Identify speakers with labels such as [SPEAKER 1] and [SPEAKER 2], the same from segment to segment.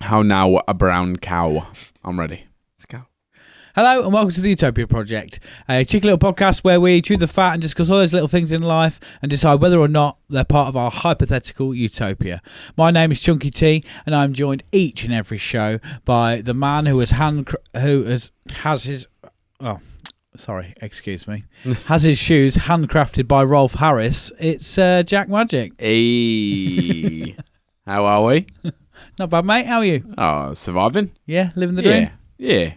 [SPEAKER 1] How now, a brown cow. I'm ready.
[SPEAKER 2] Let's go.
[SPEAKER 3] Hello and welcome to the Utopia Project, a cheeky little podcast where we chew the fat and discuss all those little things in life and decide whether or not they're part of our hypothetical utopia. My name is Chunky T, and I'm joined each and every show by the man who has his shoes handcrafted by Rolf Harris. It's Jack Magic.
[SPEAKER 1] Hey. How are we?
[SPEAKER 3] Not bad, mate. How are you?
[SPEAKER 1] Oh, surviving.
[SPEAKER 3] Yeah, living the dream.
[SPEAKER 1] Yeah.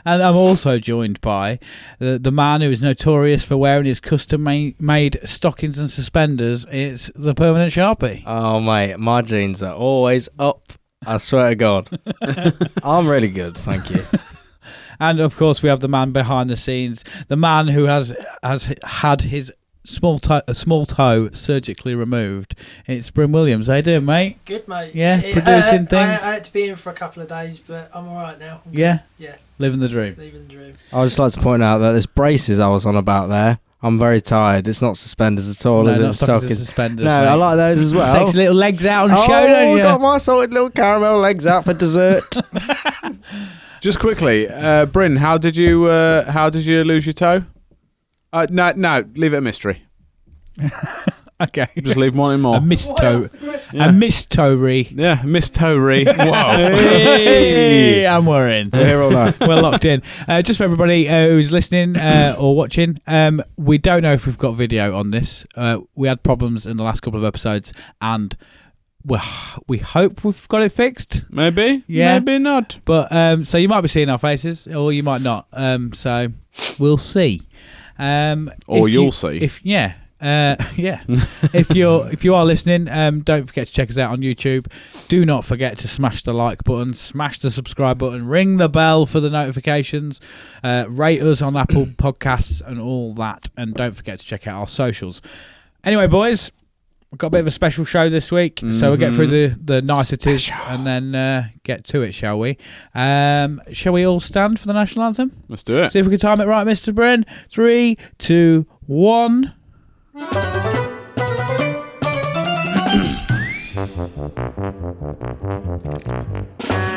[SPEAKER 3] And I'm also joined by the man who is notorious for wearing his custom-made stockings and suspenders. It's the permanent Sharpie.
[SPEAKER 2] Oh, mate, my jeans are always up. I swear to God. I'm really good, thank you.
[SPEAKER 3] And, of course, we have the man behind the scenes, the man who has had his small toe surgically removed. It's Bryn Williams. How you doing, mate?
[SPEAKER 4] Good, mate.
[SPEAKER 3] Yeah, producing things.
[SPEAKER 4] I had to be in for a couple of days, but I'm all right now.
[SPEAKER 3] Yeah?
[SPEAKER 4] Yeah.
[SPEAKER 3] Living the dream.
[SPEAKER 2] I'd just like to point out that there's braces I was on about there. I'm very tired. It's not suspenders at all,
[SPEAKER 3] No,
[SPEAKER 2] is it?
[SPEAKER 3] not stockings and suspenders,
[SPEAKER 2] No,
[SPEAKER 3] mate.
[SPEAKER 2] I like those as well.
[SPEAKER 3] Sexy little legs out on the show, don't you?
[SPEAKER 2] Oh, got my salted little caramel legs out for dessert.
[SPEAKER 1] Just quickly, Bryn, how did you lose your toe? No, leave it a mystery.
[SPEAKER 3] Okay.
[SPEAKER 1] Just leave one more.
[SPEAKER 3] A missed toe.
[SPEAKER 1] Yeah.
[SPEAKER 3] A missed toe-re.
[SPEAKER 1] Yeah, Miss Tory. Whoa.
[SPEAKER 3] Hey, I'm worrying.
[SPEAKER 2] We're here all night.
[SPEAKER 3] We're locked in. Just for everybody who's listening or watching, we don't know if we've got video on this. We had problems in the last couple of episodes, and we hope we've got it fixed.
[SPEAKER 1] Maybe.
[SPEAKER 3] Yeah.
[SPEAKER 1] Maybe not.
[SPEAKER 3] But so you might be seeing our faces, or you might not. So we'll see.
[SPEAKER 1] Or you'll see.
[SPEAKER 3] If you are listening, don't forget to check us out on YouTube. Do not forget to smash the like button, smash the subscribe button, ring the bell for the notifications, rate us on Apple Podcasts and all that, and don't forget to check out our socials. Anyway, boys, we've got a bit of a special show this week, so we'll get through the niceties and then get to it, shall we? Shall we all stand for the national anthem?
[SPEAKER 1] Let's do it.
[SPEAKER 3] See if we can time it right, Mr. Bryn. 3, 2, 1.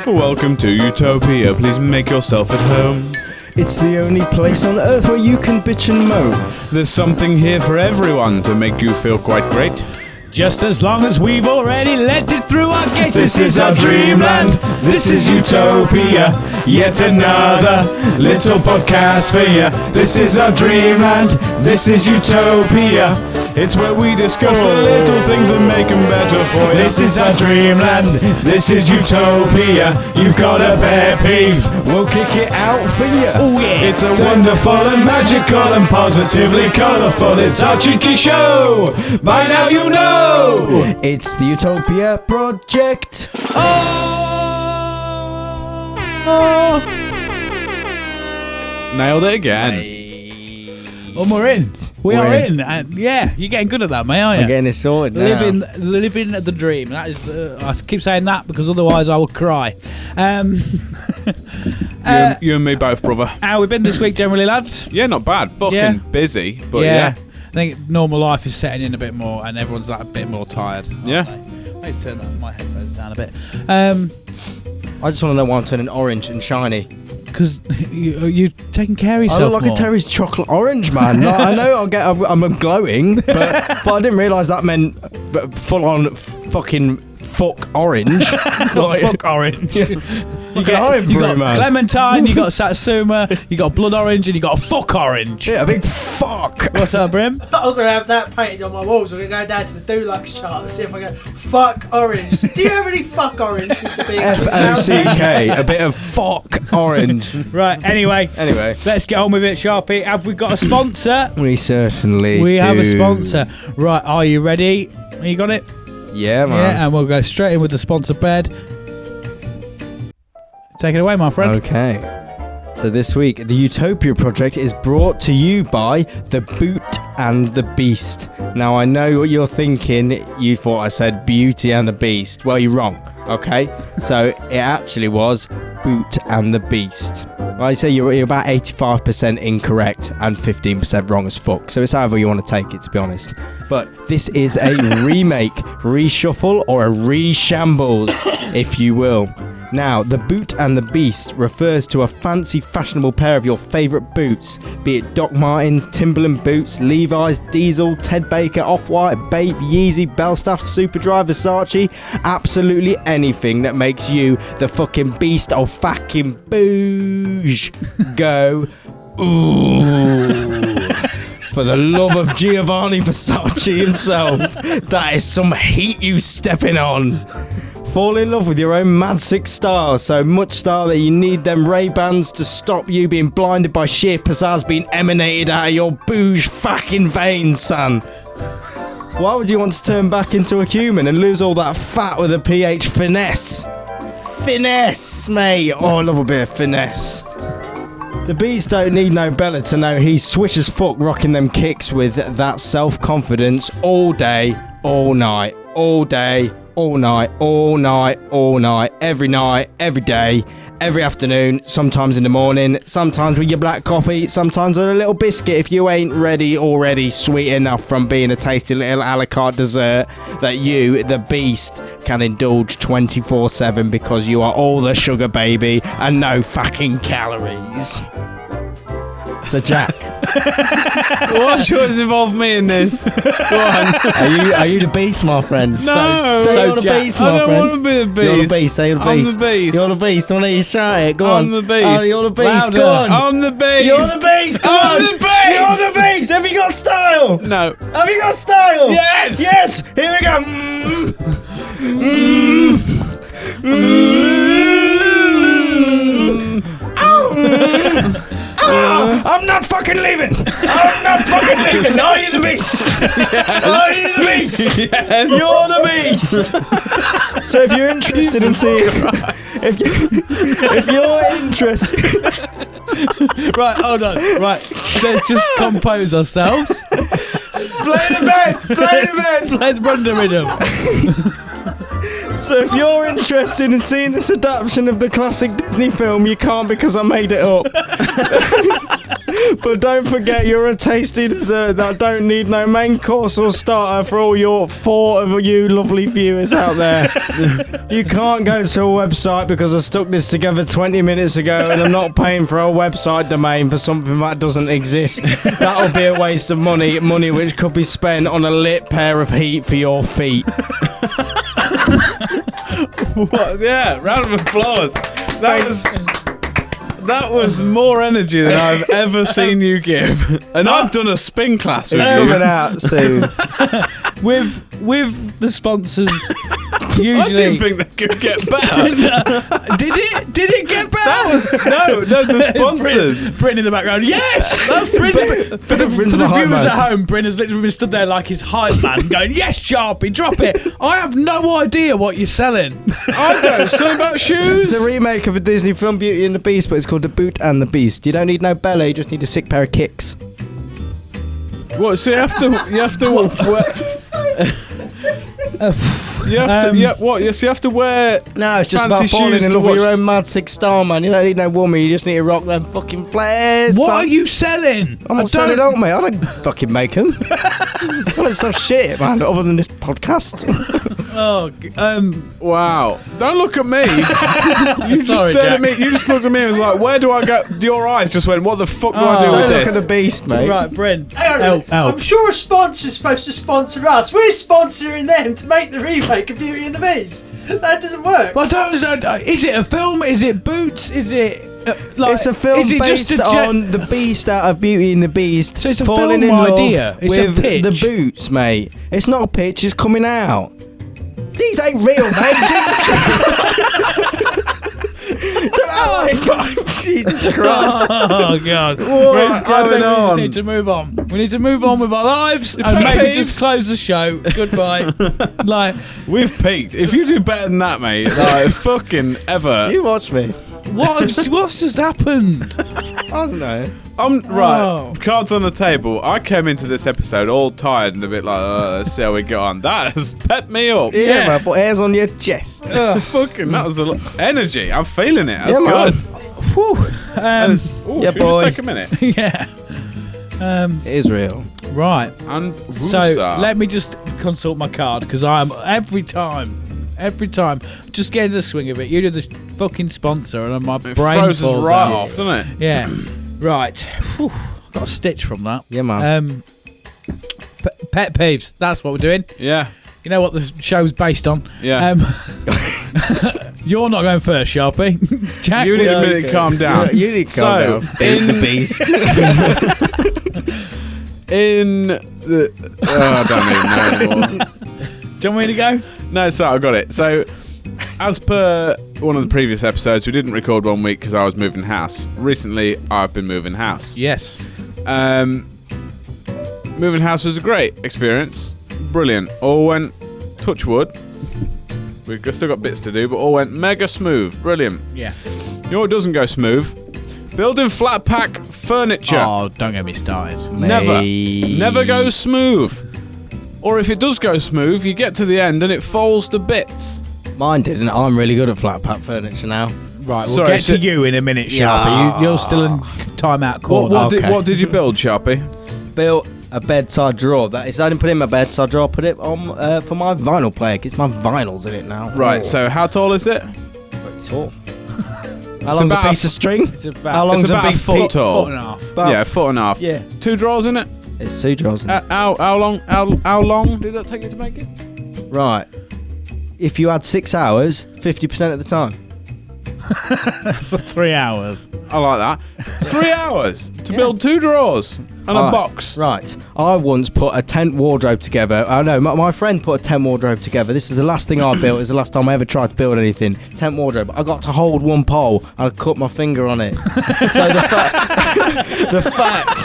[SPEAKER 1] Welcome to Utopia. Please make yourself at home.
[SPEAKER 2] It's the only place on earth where you can bitch and moan.
[SPEAKER 1] There's something here for everyone to make you feel quite great.
[SPEAKER 3] Just as long as we've already let it through our gates.
[SPEAKER 1] This is our dreamland, this is Utopia. Yet another little podcast for you. This is our dreamland, this is Utopia. It's where we discuss the little things that make them better for you. This is our dreamland, this is Utopia. You've got a pet peeve,
[SPEAKER 2] We'll kick it out for you.
[SPEAKER 3] Oh yeah.
[SPEAKER 1] it's a wonderful and magical and positively colourful. It's our cheeky show, by now you know.
[SPEAKER 2] It's the Utopia Project.
[SPEAKER 1] Nailed it again.
[SPEAKER 3] And we're in. We
[SPEAKER 2] We're
[SPEAKER 3] are
[SPEAKER 2] in.
[SPEAKER 3] in. Yeah, you're getting good at that, mate, aren't you?
[SPEAKER 2] I'm getting it sorted now.
[SPEAKER 3] Living the dream. That is. I keep saying that because otherwise I will cry.
[SPEAKER 1] You and me both, brother.
[SPEAKER 3] How we been this week, generally, lads?
[SPEAKER 1] Yeah, not bad. Fucking
[SPEAKER 3] Yeah.
[SPEAKER 1] busy, but yeah.
[SPEAKER 3] I think normal life is setting in a bit more, and everyone's like a bit more tired. aren't
[SPEAKER 1] Yeah.
[SPEAKER 3] they? Let's turn my headphones down a bit.
[SPEAKER 2] I just want to know why I'm turning orange and shiny.
[SPEAKER 3] Because you're taking care of
[SPEAKER 2] I
[SPEAKER 3] yourself
[SPEAKER 2] look like
[SPEAKER 3] more.
[SPEAKER 2] a Terry's chocolate orange, man. Like, I know I'm glowing, but I didn't realise that meant full on fucking fuck orange.
[SPEAKER 3] Fuck orange. You
[SPEAKER 2] got man.
[SPEAKER 3] Clementine, you got Satsuma, you got blood orange, and you got a fuck orange.
[SPEAKER 2] Yeah, a big fuck.
[SPEAKER 3] What's up, Brim?
[SPEAKER 4] I'm going to have that painted on my walls. I'm going to go down to the Dulux chart and see if I go, fuck orange. Do you have any fuck orange, Mr. Big?
[SPEAKER 2] F-O-C-K, a bit of fuck orange.
[SPEAKER 3] Right, anyway, let's get on with it, Sharpie. Have we got a sponsor?
[SPEAKER 2] We certainly do.
[SPEAKER 3] We have a sponsor. Right, are you ready? You got it?
[SPEAKER 2] Yeah, man.
[SPEAKER 3] Yeah, and we'll go straight in with the sponsor bed. Take it away, my friend.
[SPEAKER 2] Okay. So this week, the Utopia Project is brought to you by The Boot and the Beast. Now, I know what you're thinking. You thought I said Beauty and the Beast. Well, you're wrong, okay? So it actually was Boot and the Beast. Well, I say you're about 85% incorrect and 15% wrong as fuck. So it's however you want to take it, to be honest. But this is a remake, reshuffle, or a reshambles. if you will. Now, the Boot and the Beast refers to a fancy, fashionable pair of your favourite boots, be it Doc Martens, Timberland boots, Levi's, Diesel, Ted Baker, Off-White, Bape, Yeezy, Belstaff, Superdry, Versace, absolutely anything that makes you the fucking beast of fucking bouge. Go, ooh. For the love of Giovanni Versace himself, that is some heat you stepping on. Fall in love with your own mad sick style, so much style that you need them Ray-Bans to stop you being blinded by sheer pizzazz being emanated out of your bouge fucking veins, son. Why would you want to turn back into a human and lose all that fat with a PH finesse? Finesse, mate. Oh, I love a bit of finesse. The Beast don't need no Bella to know he's swish as fuck rocking them kicks with that self-confidence all day, all night, all day, all night, all night, all night, every day, every afternoon, sometimes in the morning, sometimes with your black coffee, sometimes with a little biscuit if you ain't ready already sweet enough from being a tasty little a la carte dessert that you, the Beast, can indulge 24/7 because you are all the sugar baby and no fucking calories. So Jack,
[SPEAKER 1] What choice involved me in this? Go on.
[SPEAKER 2] are you the Beast, my friend?
[SPEAKER 1] No.
[SPEAKER 2] So you're the
[SPEAKER 1] Jack,
[SPEAKER 2] Beast, my
[SPEAKER 1] I don't
[SPEAKER 2] friend.
[SPEAKER 1] want to be the Beast.
[SPEAKER 2] You're the Beast. Say you're the Beast.
[SPEAKER 1] I'm the Beast.
[SPEAKER 2] You're the Beast. Don't let you shout it. Go on.
[SPEAKER 1] I'm the Beast.
[SPEAKER 2] Oh, you're the Beast.
[SPEAKER 1] Louder.
[SPEAKER 2] Go on.
[SPEAKER 1] I'm the Beast.
[SPEAKER 2] You're the Beast. Go
[SPEAKER 1] I'm
[SPEAKER 2] on.
[SPEAKER 1] the Beast.
[SPEAKER 2] You're the Beast. Have you got style?
[SPEAKER 1] No.
[SPEAKER 2] Have you got style?
[SPEAKER 1] Yes.
[SPEAKER 2] Yes. Here we go. I'm not fucking leaving. I'm not fucking leaving. Are you the Beast? Yes. Are you the Beast?
[SPEAKER 1] Yes.
[SPEAKER 2] You're the Beast. So if you're interested in seeing, if you're interested,
[SPEAKER 3] Right, hold on. Right, let's just compose ourselves.
[SPEAKER 2] play the bed. Play the bed.
[SPEAKER 3] Let's run the rhythm.
[SPEAKER 2] So if you're interested in seeing this adaptation of the classic Disney film, you can't because I made it up. But don't forget, you're a tasty dessert that don't need no main course or starter for all your 4 of you lovely viewers out there. You can't go to a website because I stuck this together 20 minutes ago and I'm not paying for a website domain for something that doesn't exist. That'll be a waste of money which could be spent on a lit pair of heat for your feet.
[SPEAKER 1] What? Yeah, round of applause. That was more energy than I've ever seen you give. And I've done a spin class with
[SPEAKER 2] It's
[SPEAKER 1] you.
[SPEAKER 2] coming out soon.
[SPEAKER 3] With the sponsors,
[SPEAKER 1] I
[SPEAKER 3] usually.
[SPEAKER 1] didn't think they could get better.
[SPEAKER 3] Did it get better?
[SPEAKER 1] No, the sponsors.
[SPEAKER 3] Bryn in the background. Yes,
[SPEAKER 1] That's
[SPEAKER 3] for the
[SPEAKER 2] Bryn's the hype
[SPEAKER 3] viewers
[SPEAKER 2] man.
[SPEAKER 3] at home, Bryn has literally been stood there like his hype man, going, "Yes, Sharpie, drop it." I have no idea what you're selling.
[SPEAKER 1] I don't. Something about
[SPEAKER 2] It's
[SPEAKER 1] shoes.
[SPEAKER 2] a remake of a Disney film, Beauty and the Beast, but it's called The Boot and the Beast. You don't need no belly, you just need a sick pair of kicks.
[SPEAKER 1] What? So you have to. What? Yes, you have to wear.
[SPEAKER 2] No, it's just
[SPEAKER 1] Fancy
[SPEAKER 2] about falling
[SPEAKER 1] shoes
[SPEAKER 2] in
[SPEAKER 1] to
[SPEAKER 2] love with your
[SPEAKER 1] watch.
[SPEAKER 2] own mad sick style, man. You don't need no woman, you just need to rock them fucking flares.
[SPEAKER 3] What
[SPEAKER 2] son.
[SPEAKER 3] are you selling?
[SPEAKER 2] I'm not selling out, mate. I don't fucking make them. I don't sell shit, man, other than this podcast.
[SPEAKER 1] Wow! Don't look at me. You just
[SPEAKER 3] Sorry,
[SPEAKER 1] stared
[SPEAKER 3] Jack.
[SPEAKER 1] at me. You just looked at me and was like, "Where do I go?" Your eyes just went, "What the fuck do I do
[SPEAKER 3] Oh.
[SPEAKER 1] with
[SPEAKER 2] Don't look
[SPEAKER 1] this?"
[SPEAKER 2] at the Beast, mate.
[SPEAKER 3] Right, Bryn.
[SPEAKER 4] Hang on a minute.
[SPEAKER 3] Help.
[SPEAKER 4] I'm sure a sponsor is supposed to sponsor us. We're sponsoring them to make the remake of Beauty and the Beast. That doesn't work.
[SPEAKER 3] Well, I don't understand. Is it a film? Is it Boots? Is it like?
[SPEAKER 2] It's a film
[SPEAKER 3] is it
[SPEAKER 2] based
[SPEAKER 3] just a
[SPEAKER 2] on the Beast out of Beauty and the Beast.
[SPEAKER 3] So it's a
[SPEAKER 2] falling
[SPEAKER 3] film
[SPEAKER 2] in love
[SPEAKER 3] idea. It's a
[SPEAKER 2] with
[SPEAKER 3] pitch.
[SPEAKER 2] the boots, mate. It's not a pitch. It's coming out. These ain't real, mate. Jesus Christ. Oh, it's not. Jesus Christ.
[SPEAKER 3] Oh God!
[SPEAKER 1] What is
[SPEAKER 3] I
[SPEAKER 1] going
[SPEAKER 3] think we
[SPEAKER 1] on?
[SPEAKER 3] just need to move on. We need to move on with our lives and
[SPEAKER 1] Peeves.
[SPEAKER 3] maybe just close the show. Goodbye. Like,
[SPEAKER 1] We've peaked. If you do better than that, mate, like fucking ever.
[SPEAKER 2] You watch me.
[SPEAKER 3] what's just happened?
[SPEAKER 2] I don't know.
[SPEAKER 1] Right.
[SPEAKER 3] Oh.
[SPEAKER 1] Cards on the table. I came into this episode all tired and a bit like, let's see how we get on. That has pepped me up.
[SPEAKER 2] Yeah, man. Put hairs on your chest.
[SPEAKER 1] Fucking, that was the energy. I'm feeling it. That's
[SPEAKER 2] Yeah,
[SPEAKER 1] good.
[SPEAKER 2] man.
[SPEAKER 3] Whew.
[SPEAKER 1] Ooh,
[SPEAKER 2] Yeah,
[SPEAKER 1] should we
[SPEAKER 2] boy.
[SPEAKER 1] just take a minute?
[SPEAKER 3] Yeah.
[SPEAKER 2] It is real.
[SPEAKER 3] Right.
[SPEAKER 1] And
[SPEAKER 3] So let me just consult my card because I am every time Every time. Just get into the swing of it. You do the fucking sponsor, and my
[SPEAKER 5] It
[SPEAKER 3] brain
[SPEAKER 5] throws us
[SPEAKER 3] falls
[SPEAKER 5] right
[SPEAKER 3] out.
[SPEAKER 5] off, doesn't it?
[SPEAKER 3] Yeah. Right. Whew. Got a stitch from that.
[SPEAKER 2] Yeah, man.
[SPEAKER 3] Pet peeves. That's what we're doing.
[SPEAKER 5] Yeah.
[SPEAKER 3] You know what the show's based on.
[SPEAKER 5] Yeah.
[SPEAKER 3] You're not going first, Sharpie. Jack,
[SPEAKER 5] You need
[SPEAKER 2] Yeah,
[SPEAKER 5] a minute to
[SPEAKER 2] okay.
[SPEAKER 5] calm down.
[SPEAKER 2] Yeah, you need to calm down. Beat the beast.
[SPEAKER 5] In the... I don't even know anymore.
[SPEAKER 3] do you want me to go?
[SPEAKER 5] No, sorry, I got it. So, as per one of the previous episodes, we didn't record 1 week because I was moving house. Recently, I've been moving house.
[SPEAKER 3] Yes.
[SPEAKER 5] Moving house was a great experience. Brilliant. All went, touch wood. We've still got bits to do, but all went mega smooth. Brilliant.
[SPEAKER 3] Yeah.
[SPEAKER 5] You know what doesn't go smooth? Building flat pack furniture.
[SPEAKER 3] Oh, don't get me started.
[SPEAKER 5] Never goes smooth. Or if it does go smooth, you get to the end and it falls to bits.
[SPEAKER 2] Mine didn't. I'm really good at flat pack furniture now.
[SPEAKER 3] Right, we'll
[SPEAKER 5] Sorry,
[SPEAKER 3] get
[SPEAKER 5] so-
[SPEAKER 3] to you in a minute, Sharpie.
[SPEAKER 2] Yeah.
[SPEAKER 3] You're still in timeout corner.
[SPEAKER 2] Okay.
[SPEAKER 5] What did you build, Sharpie?
[SPEAKER 2] Built a bedside drawer. That is, I didn't put it in my bedside drawer. I put it on for my vinyl player. It's my vinyls in it now.
[SPEAKER 5] Right, so how tall is it?
[SPEAKER 2] Pretty tall. How long's a
[SPEAKER 5] about
[SPEAKER 2] piece of string?
[SPEAKER 3] It's about,
[SPEAKER 2] How long's
[SPEAKER 5] it's about
[SPEAKER 2] a
[SPEAKER 5] a
[SPEAKER 2] big
[SPEAKER 5] foot
[SPEAKER 2] piece?
[SPEAKER 5] tall.
[SPEAKER 3] foot and a half.
[SPEAKER 2] About-
[SPEAKER 5] Yeah, a foot and a half.
[SPEAKER 2] Yeah.
[SPEAKER 5] 2 drawers in it?
[SPEAKER 2] It's 2 drawers.
[SPEAKER 5] How long? How long did that take you to make it?
[SPEAKER 2] Right. If you had 6 hours, 50% of the time.
[SPEAKER 3] So 3 hours.
[SPEAKER 5] I like that. 3 hours to build 2 drawers and a
[SPEAKER 2] Alright,
[SPEAKER 5] box.
[SPEAKER 2] Right. I once put a tent wardrobe together. I know, my friend put a tent wardrobe together. This is the last thing I built. It's the last time I ever tried to build anything. Tent wardrobe. I got to hold one pole and I cut my finger on it. So the fact...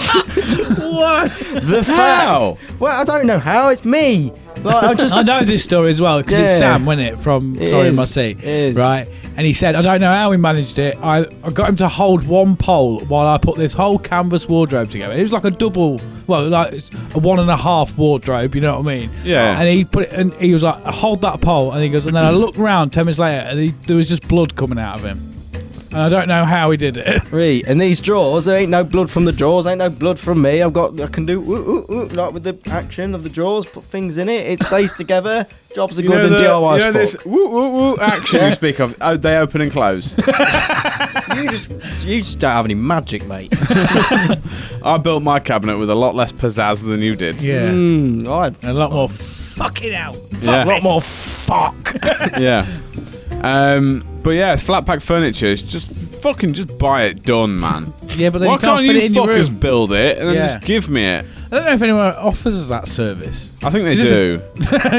[SPEAKER 5] What?
[SPEAKER 2] The
[SPEAKER 5] How?
[SPEAKER 2] fact... Well, I don't know how. It's me. Like,
[SPEAKER 3] I know this story as well because it's
[SPEAKER 2] Yeah.
[SPEAKER 3] Sam, wasn't it? From
[SPEAKER 2] It
[SPEAKER 3] Sorry
[SPEAKER 2] is.
[SPEAKER 3] My Seat.
[SPEAKER 2] It is.
[SPEAKER 3] Right. And he said, I don't know how he managed it. I got him to hold one pole while I put this whole canvas wardrobe together. It was like a double, well, like a 1.5 wardrobe, you know what I mean?
[SPEAKER 5] Yeah.
[SPEAKER 3] And he put it, and he was like, hold that pole. And he goes, and then I looked around 10 minutes later and there was just blood coming out of him. And I don't know how he did it.
[SPEAKER 2] Right, and these drawers, there ain't no blood from the drawers, ain't no blood from me. I can do like with the action of the drawers, put things in it, it stays together. Jobs are good and DIY's fuck.
[SPEAKER 5] this woo woo woo action you speak of. Oh, they open and close.
[SPEAKER 2] You just don't have any magic, mate.
[SPEAKER 5] I built my cabinet with a lot less pizzazz than you did.
[SPEAKER 3] Yeah.
[SPEAKER 2] I
[SPEAKER 3] A lot more fucking hell.
[SPEAKER 5] Yeah.
[SPEAKER 3] A lot more fuck.
[SPEAKER 5] Yeah. But yeah, flat pack furniture is just fucking just buy it done, man.
[SPEAKER 3] Yeah, but then
[SPEAKER 5] Why
[SPEAKER 3] you can't
[SPEAKER 5] can't
[SPEAKER 3] fit
[SPEAKER 5] you
[SPEAKER 3] it in your
[SPEAKER 5] fuckers
[SPEAKER 3] room.
[SPEAKER 5] build it and then
[SPEAKER 3] Yeah.
[SPEAKER 5] just give me it?
[SPEAKER 3] I don't know if anyone offers us that service.
[SPEAKER 5] I think they
[SPEAKER 3] Is
[SPEAKER 5] do.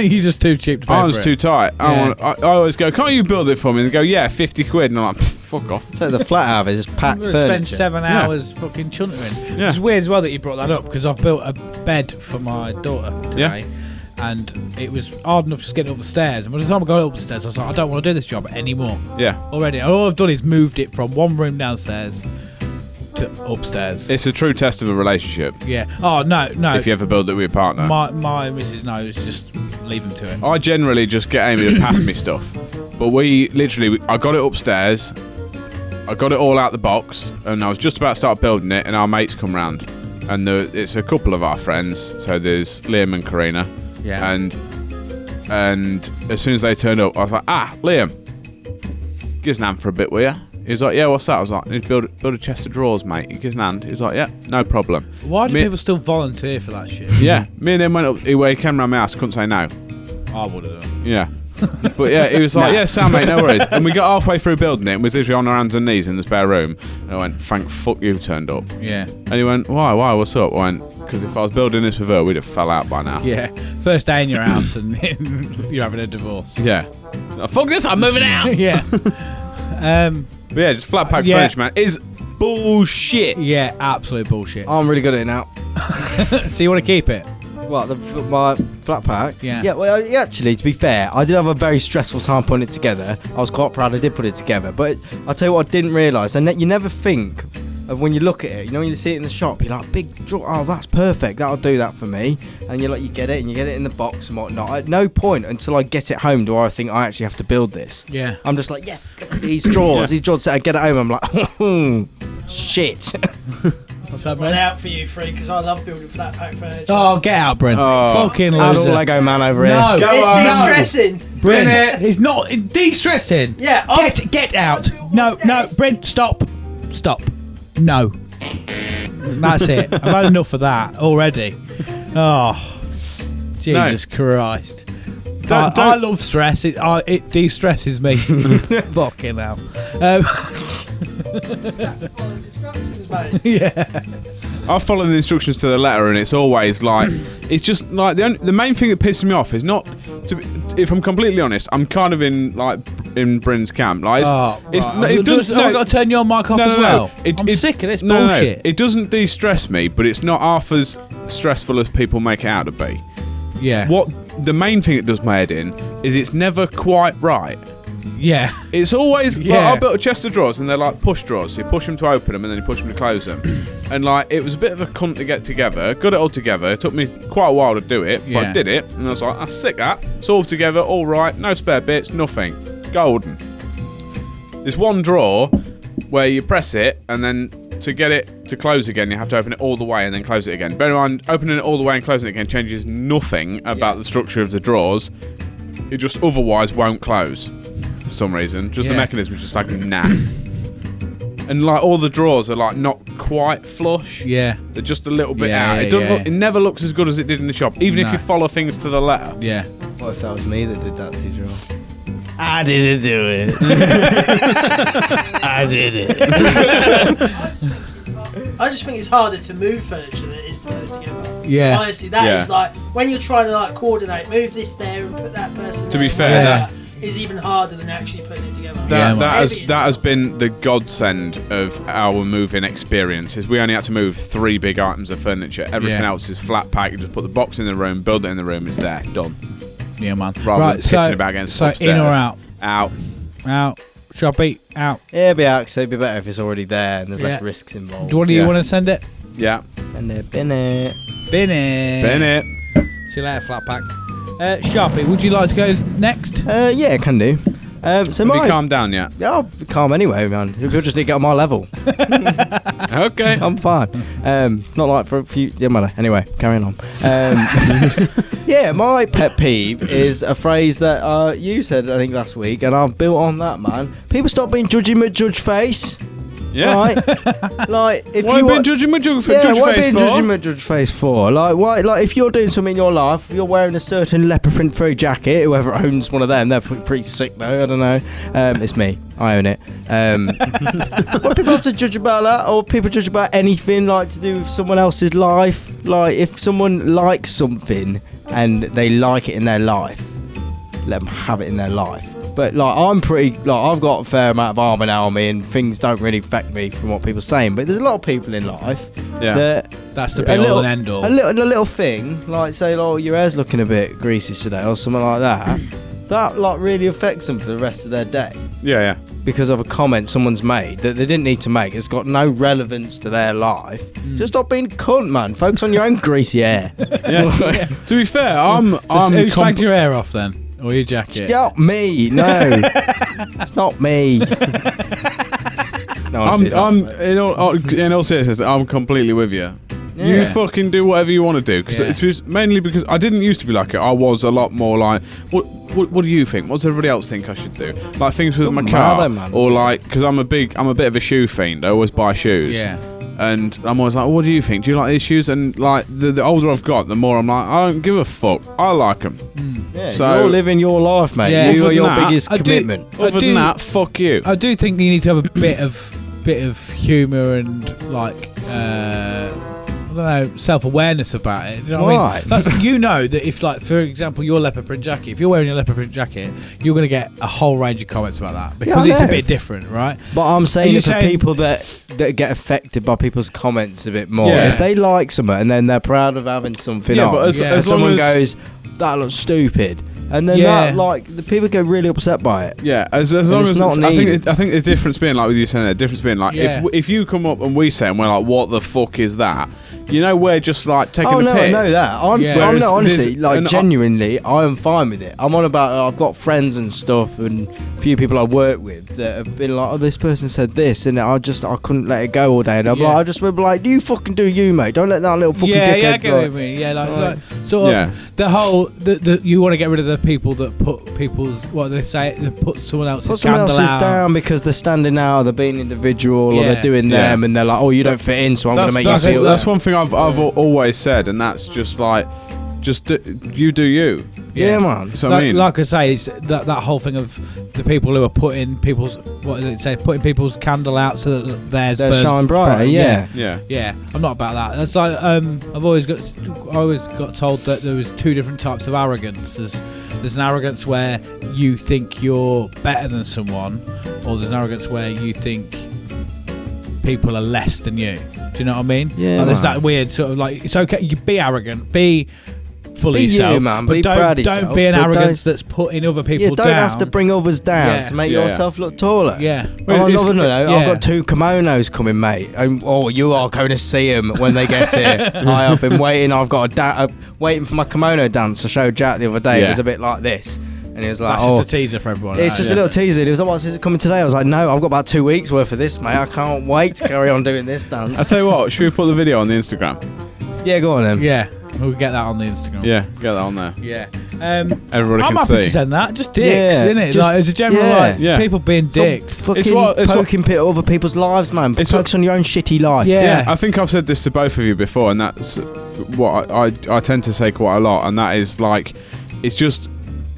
[SPEAKER 3] You're just too cheap to pay
[SPEAKER 5] Arms
[SPEAKER 3] for
[SPEAKER 5] too
[SPEAKER 3] it.
[SPEAKER 5] tight.
[SPEAKER 3] Yeah.
[SPEAKER 5] I always go, can't you build it for me? And they go, yeah, 50 quid. And I'm like, fuck off.
[SPEAKER 2] take the flat out of it, just pack
[SPEAKER 3] I'm going to
[SPEAKER 2] furniture.
[SPEAKER 3] spend 7
[SPEAKER 5] Yeah.
[SPEAKER 3] hours fucking chuntering.
[SPEAKER 5] Yeah.
[SPEAKER 3] It's weird as well that you brought that up because I've built a bed for my daughter today. And it was hard enough just getting up the stairs. And by the time I got up the stairs, I was like, I don't want to do this job anymore.
[SPEAKER 5] Yeah.
[SPEAKER 3] Already. And all I've done is moved it from one room downstairs to upstairs.
[SPEAKER 5] It's a true test of a relationship
[SPEAKER 3] Yeah. Oh, no.
[SPEAKER 5] if you ever build it with your partner.
[SPEAKER 3] My missus knows, just leave him to it.
[SPEAKER 5] I generally just get Amy to pass me stuff. But I got it upstairs. I got it all out the box. And I was just about to start building it. And our mates come round. And it's a couple of our friends. So there's Liam and Karina.
[SPEAKER 3] Yeah.
[SPEAKER 5] And as soon as they turned up, I was like, Liam, give us an hand for a bit, will you? He was like, yeah, what's that? I was like, build a chest of drawers, mate. He gives an hand. He's like, yeah, no problem.
[SPEAKER 3] Why do people still volunteer for that shit?
[SPEAKER 5] Yeah, me and him went up, he came around my house, couldn't say no.
[SPEAKER 3] I would have done.
[SPEAKER 5] Yeah. But yeah, he was like, yeah, Sam, mate, no worries. And we got halfway through building it and was literally on our hands and knees in the spare room. And I went, thank fuck you turned up.
[SPEAKER 3] Yeah.
[SPEAKER 5] And he went, why, what's up? I went, because if I was building this with her, we'd have fell out by now.
[SPEAKER 3] Yeah. First day in your house and you're having a divorce.
[SPEAKER 5] Yeah. Fuck this, I'm moving out.
[SPEAKER 3] Yeah.
[SPEAKER 5] But yeah, just flat pack
[SPEAKER 3] Yeah.
[SPEAKER 5] furniture, man, is bullshit.
[SPEAKER 3] Yeah, absolute bullshit.
[SPEAKER 2] I'm really good at it now.
[SPEAKER 3] So you want to keep it?
[SPEAKER 2] What, my flat pack?
[SPEAKER 3] Yeah.
[SPEAKER 2] Yeah, well, actually, to be fair, I did have a very stressful time putting it together. I was quite proud I did put it together. But I'll tell you what I didn't realise, and you never think of when you look at it, you know, when you see it in the shop, you're like, big drawer, oh, that's perfect, that'll do that for me. And you're like, you get it in the box and whatnot. At no point until I get it home do I think I actually have to build this.
[SPEAKER 3] Yeah.
[SPEAKER 2] I'm just like, yes, look at these drawers. These drawers, I get it home, I'm like, shit.
[SPEAKER 3] What's that,
[SPEAKER 4] One
[SPEAKER 3] man?
[SPEAKER 4] out for you, Free, because I love building flat pack furniture.
[SPEAKER 3] Oh, get out, Brent.
[SPEAKER 5] Oh.
[SPEAKER 3] Fucking
[SPEAKER 2] Adult
[SPEAKER 3] loser.
[SPEAKER 2] Lego man over here.
[SPEAKER 3] No.
[SPEAKER 5] Go
[SPEAKER 4] It's
[SPEAKER 5] on.
[SPEAKER 4] distressing.
[SPEAKER 3] Brent, it's not de-stressing.
[SPEAKER 4] Yeah,
[SPEAKER 3] Get out. No, Brent, stop. No. That's it. I've had enough of that already. Oh, Jesus Christ. I love stress. It de-stresses me. Fucking hell. Yeah.
[SPEAKER 5] I follow the instructions to the letter, and it's always like, it's just like the main thing that pisses me off is not. If I'm completely honest, I'm kind of in Bryn's camp. Like,
[SPEAKER 3] I've got to turn your mic off as well. I'm sick of this bullshit.
[SPEAKER 5] It doesn't de-stress me, but it's not half as stressful as people make it out to be.
[SPEAKER 3] Yeah.
[SPEAKER 5] What the main thing that does my head in is it's never quite right.
[SPEAKER 3] Yeah.
[SPEAKER 5] It's always like, I built a chest of drawers, and they're like push drawers. So you push them to open them, and then you push them to close them. And like, it was a bit of a cunt to get together. Got it all together. It took me quite a while to do it, but I did it. And I was like, I sick that. It's all together, all right. No spare bits, nothing. Golden. There's one drawer where you press it, and then to get it to close again, you have to open it all the way and then close it again. Bear in mind, opening it all the way and closing it again changes nothing about the structure of the drawers. It just otherwise won't close for some reason. Just the mechanism is just like, nah. And like, all the drawers are like not quite flush.
[SPEAKER 3] Yeah.
[SPEAKER 5] They're just a little bit out. It doesn't look. It never looks as good as it did in the shop, even if you follow things to the letter.
[SPEAKER 3] Yeah.
[SPEAKER 2] What if that was me that did that to you, Joel? I didn't do it. I did it.
[SPEAKER 4] I just think it's harder to move furniture than it is to put it together.
[SPEAKER 3] Yeah.
[SPEAKER 4] Honestly, that is like, when you're trying to like coordinate, move this there and put that person
[SPEAKER 5] To
[SPEAKER 4] there,
[SPEAKER 5] be fair,
[SPEAKER 4] that is even harder than actually putting it together.
[SPEAKER 5] That has been the godsend of our moving experience. Is we only had to move 3 big items of furniture. Everything else is flat pack. You just put the box in the room, build it in the room. It's there, done.
[SPEAKER 3] Yeah, man.
[SPEAKER 5] Rather than pissing about against upstairs.
[SPEAKER 3] In or out?
[SPEAKER 5] Out.
[SPEAKER 3] Shoppy, out.
[SPEAKER 2] Yeah, it'd be out, so it'd be better if it's already there and there's less risks involved.
[SPEAKER 3] What do you want to send it?
[SPEAKER 5] Yeah.
[SPEAKER 2] And bin it.
[SPEAKER 3] Bin it. See you later, flat pack. Sharpie, would you like to go next?
[SPEAKER 2] Yeah, can do.
[SPEAKER 5] Have you calmed down yet?
[SPEAKER 2] Yeah, I'll be calm anyway, man. People just need to get on my level.
[SPEAKER 5] Okay.
[SPEAKER 2] I'm fine. Not like for a few... Yeah, matter. Anyway, carrying on. Yeah, my pet peeve is a phrase that you said, I think, last week, and I've built on that, man. People stop being judging with judge face.
[SPEAKER 5] Yeah.
[SPEAKER 2] Right? Like, if
[SPEAKER 5] what have you been judging with judge face for?
[SPEAKER 2] What have you been judging with judge face for? Like, why? Like, if you're doing something in your life, you're wearing a certain leopard print fur jacket, whoever owns one of them, they're pretty sick though, I don't know. It's me. I own it. What people have to judge about that? Or people judge about anything, like, to do with someone else's life? Like, if someone likes something and they like it in their life, let them have it in their life. But like, I'm pretty, like, I've got a fair amount of armour now on me, and things don't really affect me from what people are saying. But there's a lot of people in life
[SPEAKER 3] that's the be all and end all.
[SPEAKER 2] A little thing, like, say, oh, your hair's looking a bit greasy today, or something like that. That like really affects them for the rest of their day.
[SPEAKER 5] Yeah.
[SPEAKER 2] Because of a comment someone's made that they didn't need to make. It's got no relevance to their life. Just stop being a cunt, man. Focus on your own greasy hair.
[SPEAKER 5] Yeah. To be fair,
[SPEAKER 3] who slagged your hair off then? Or your jacket?
[SPEAKER 2] Not me. No, it's not me. No,
[SPEAKER 5] I'm in all seriousness, I'm completely with you. Yeah. You fucking do whatever you want to do. Because it was mainly because I didn't used to be like it. I was a lot more like, what do you think? What does everybody else think I should do? Like things with my car, or like, because I'm a bit of a shoe fiend. I always buy shoes.
[SPEAKER 3] Yeah.
[SPEAKER 5] And I'm always like, what do you think? Do you like these shoes? And like, the older I've got, the more I'm like, I don't give a fuck. I like them.
[SPEAKER 2] Yeah, so you're living your life, mate.
[SPEAKER 3] Yeah,
[SPEAKER 2] you are your biggest commitment.
[SPEAKER 5] Other than that, fuck you.
[SPEAKER 3] I do think you need to have a bit of humour and like I don't know, self-awareness about it. You know what I mean? Like, you know that if, like, for example, your leopard print jacket, if you're wearing your leopard print jacket, you're going to get a whole range of comments about that because it's a bit different, right?
[SPEAKER 2] But I'm saying it's for people that get affected by people's comments a bit more.
[SPEAKER 5] Yeah.
[SPEAKER 2] If they like something and then they're proud of having something on,
[SPEAKER 5] but as
[SPEAKER 2] someone goes, that looks stupid. And then that, like, the people get really upset by it.
[SPEAKER 5] Yeah, as long as
[SPEAKER 2] not
[SPEAKER 5] I think the difference being, like, with you saying that, the difference being, like, if you come up and we say, and we're like, what the fuck is that? You know, we're just like taking
[SPEAKER 2] Oh
[SPEAKER 5] the
[SPEAKER 2] no,
[SPEAKER 5] piss.
[SPEAKER 2] I know that. I'm
[SPEAKER 5] Whereas
[SPEAKER 2] not honestly,
[SPEAKER 5] there's
[SPEAKER 2] like
[SPEAKER 5] an-
[SPEAKER 2] genuinely, I am fine with it. I'm on about. I've got friends and stuff, and a few people I work with that have been like, "Oh, this person said this," and I couldn't let it go all day. And I'm like, I just would be like, "You fucking do you, mate. Don't let that little fucking dickhead."
[SPEAKER 3] I get what you mean. Yeah, like sort of the whole the you want to get rid of the people that put people's what they say they put someone else's out.
[SPEAKER 2] down because they're standing out, they're being individual, or they're doing them, and they're like, "Oh, you don't fit in, so I'm going to make you feel."
[SPEAKER 5] That's one thing I've always said, and that's just like, you do you.
[SPEAKER 2] Yeah, man.
[SPEAKER 5] So I mean,
[SPEAKER 3] like I say, it's that whole thing of the people who are putting people's putting people's candle out so that theirs burns
[SPEAKER 2] shine brighter.
[SPEAKER 5] yeah.
[SPEAKER 3] I'm not about that. That's like I always got told that there was two different types of arrogance. There's an arrogance where you think you're better than someone, or there's an arrogance where you think people are less than you. Do you know what I mean?
[SPEAKER 2] Yeah.
[SPEAKER 3] Like, there's that weird sort of like, it's okay, you be arrogant, be fully
[SPEAKER 2] Be
[SPEAKER 3] yourself,
[SPEAKER 2] you, man.
[SPEAKER 3] but
[SPEAKER 2] Be
[SPEAKER 3] don't,
[SPEAKER 2] proud of
[SPEAKER 3] don't
[SPEAKER 2] yourself,
[SPEAKER 3] be an
[SPEAKER 2] but
[SPEAKER 3] arrogance that's putting other people
[SPEAKER 2] don't
[SPEAKER 3] down.
[SPEAKER 2] have to bring others down to make yourself look taller.
[SPEAKER 3] Yeah.
[SPEAKER 2] Well,
[SPEAKER 5] Well,
[SPEAKER 2] I've got 2 kimonos coming, mate. You are going to see them when they get here. I've been waiting. I've got waiting for my kimono dance. I showed Jack the other day. It was a bit like this. And he was like,
[SPEAKER 3] That's just a teaser for everyone.
[SPEAKER 2] It's just a little teaser. He was like, is it coming today? I was like, no, I've got about 2 weeks worth of this, mate. I can't wait to carry on doing this dance.
[SPEAKER 5] I tell you what, should we put the video on the Instagram?
[SPEAKER 2] Yeah, go on then.
[SPEAKER 3] Yeah, we'll get that on the Instagram.
[SPEAKER 5] Yeah, get that on there.
[SPEAKER 3] Yeah.
[SPEAKER 5] Everybody
[SPEAKER 3] I'm
[SPEAKER 5] can
[SPEAKER 3] happy
[SPEAKER 5] see.
[SPEAKER 3] to send that. Just dicks,
[SPEAKER 2] Yeah,
[SPEAKER 3] innit?
[SPEAKER 2] just-
[SPEAKER 3] Like, as a general, people being dicks.
[SPEAKER 2] Fucking
[SPEAKER 5] what- it's
[SPEAKER 2] poking pit other people's lives, man. Focus on your own shitty life.
[SPEAKER 3] Yeah.
[SPEAKER 5] I think I've said this to both of you before, and that's what I tend to say quite a lot, and that is like,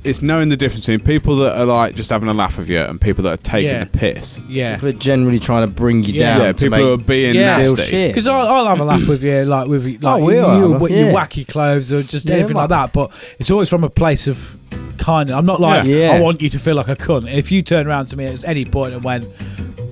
[SPEAKER 5] it's knowing the difference between people that are like just having a laugh with you and people that are taking the piss.
[SPEAKER 3] Yeah.
[SPEAKER 2] People are generally trying to bring you
[SPEAKER 3] Yeah.
[SPEAKER 2] down.
[SPEAKER 5] Yeah,
[SPEAKER 2] to
[SPEAKER 5] people
[SPEAKER 2] make
[SPEAKER 5] who are being
[SPEAKER 2] you feel
[SPEAKER 5] nasty.
[SPEAKER 2] shit.
[SPEAKER 3] Because I'll have a laugh with you, like with like
[SPEAKER 2] we'll have a-
[SPEAKER 3] your wacky clothes or just anything like that. But it's always from a place of kindness. I'm not like,
[SPEAKER 2] Yeah.
[SPEAKER 3] I want you to feel like a cunt. If you turn around to me at any point and went,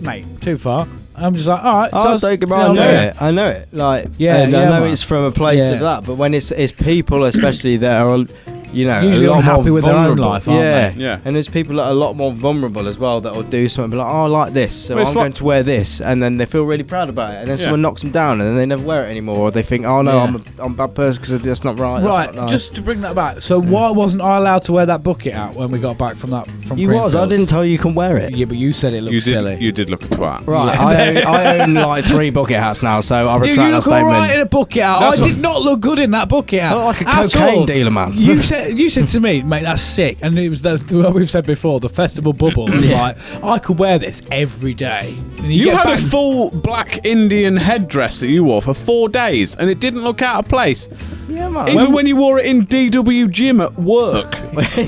[SPEAKER 3] mate, too far, I'm just like, all right.
[SPEAKER 2] Oh, don't get me wrong, I know it. Like, and I know
[SPEAKER 3] man.
[SPEAKER 2] it's from a place of that, but when it's people, especially that are,
[SPEAKER 3] usually
[SPEAKER 2] a lot
[SPEAKER 3] unhappy
[SPEAKER 2] more
[SPEAKER 3] with their own
[SPEAKER 2] vulnerable.
[SPEAKER 3] life, aren't
[SPEAKER 5] they? Yeah.
[SPEAKER 2] And there's people that are a lot more vulnerable as well that will do something, be like, oh, I like this, so
[SPEAKER 5] Well,
[SPEAKER 2] I'm going to wear this, and then they feel really proud about it, and then someone knocks them down, and then they never wear it anymore, or they think, oh no, I'm a bad person because that's not right.
[SPEAKER 3] Right,
[SPEAKER 2] that's not nice.
[SPEAKER 3] just to bring that back. So why wasn't I allowed to wear that bucket out when we got back from
[SPEAKER 2] You was. I
[SPEAKER 3] Greenfields?
[SPEAKER 2] didn't tell you can wear it.
[SPEAKER 3] Yeah, but you said it looked silly.
[SPEAKER 5] You did look a twat.
[SPEAKER 2] Right, I own like 3 bucket hats now, so I
[SPEAKER 3] You
[SPEAKER 2] retract that
[SPEAKER 3] look
[SPEAKER 2] statement.
[SPEAKER 3] alright in a bucket hat.
[SPEAKER 5] That's
[SPEAKER 3] I did not look good in that bucket hat.
[SPEAKER 2] I look like a
[SPEAKER 3] at
[SPEAKER 2] cocaine
[SPEAKER 3] all.
[SPEAKER 2] dealer, man.
[SPEAKER 3] You said to me, mate, that's sick. And it was what we've said before, the festival bubble. And like, I could wear this every day. And
[SPEAKER 5] You
[SPEAKER 3] get
[SPEAKER 5] had a
[SPEAKER 3] back-
[SPEAKER 5] full black Indian headdress that you wore for 4 days, and it didn't look out of place.
[SPEAKER 2] Yeah, man.
[SPEAKER 5] Even when you wore it in DW gym at work.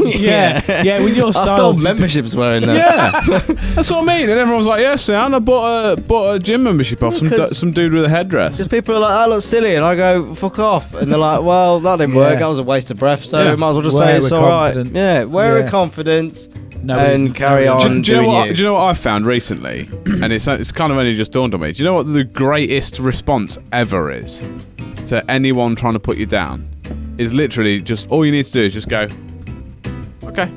[SPEAKER 3] yeah, when your
[SPEAKER 2] I
[SPEAKER 3] style.
[SPEAKER 2] sold memberships wearing that.
[SPEAKER 5] Yeah, that's what I mean. And everyone's like, "Yeah, son, I bought a gym membership off some dude with a headdress."
[SPEAKER 2] Because people are like, that looks silly, and I go, fuck off. And they're like, well, that didn't work. That was a waste of breath, so
[SPEAKER 5] Yeah.
[SPEAKER 2] might as well just
[SPEAKER 3] Wear
[SPEAKER 2] say
[SPEAKER 3] it
[SPEAKER 2] it's
[SPEAKER 3] with
[SPEAKER 2] alright.
[SPEAKER 3] confidence.
[SPEAKER 2] Yeah, wear
[SPEAKER 3] Yeah.
[SPEAKER 2] with confidence
[SPEAKER 3] No,
[SPEAKER 2] and carry on
[SPEAKER 5] Do you know
[SPEAKER 2] doing
[SPEAKER 5] what?
[SPEAKER 2] you.
[SPEAKER 5] Do you know what I found recently? And it's kind of only just dawned on me. Do you know what the greatest response ever is to anyone trying to put you down? Is literally just all you need to do is just go, okay.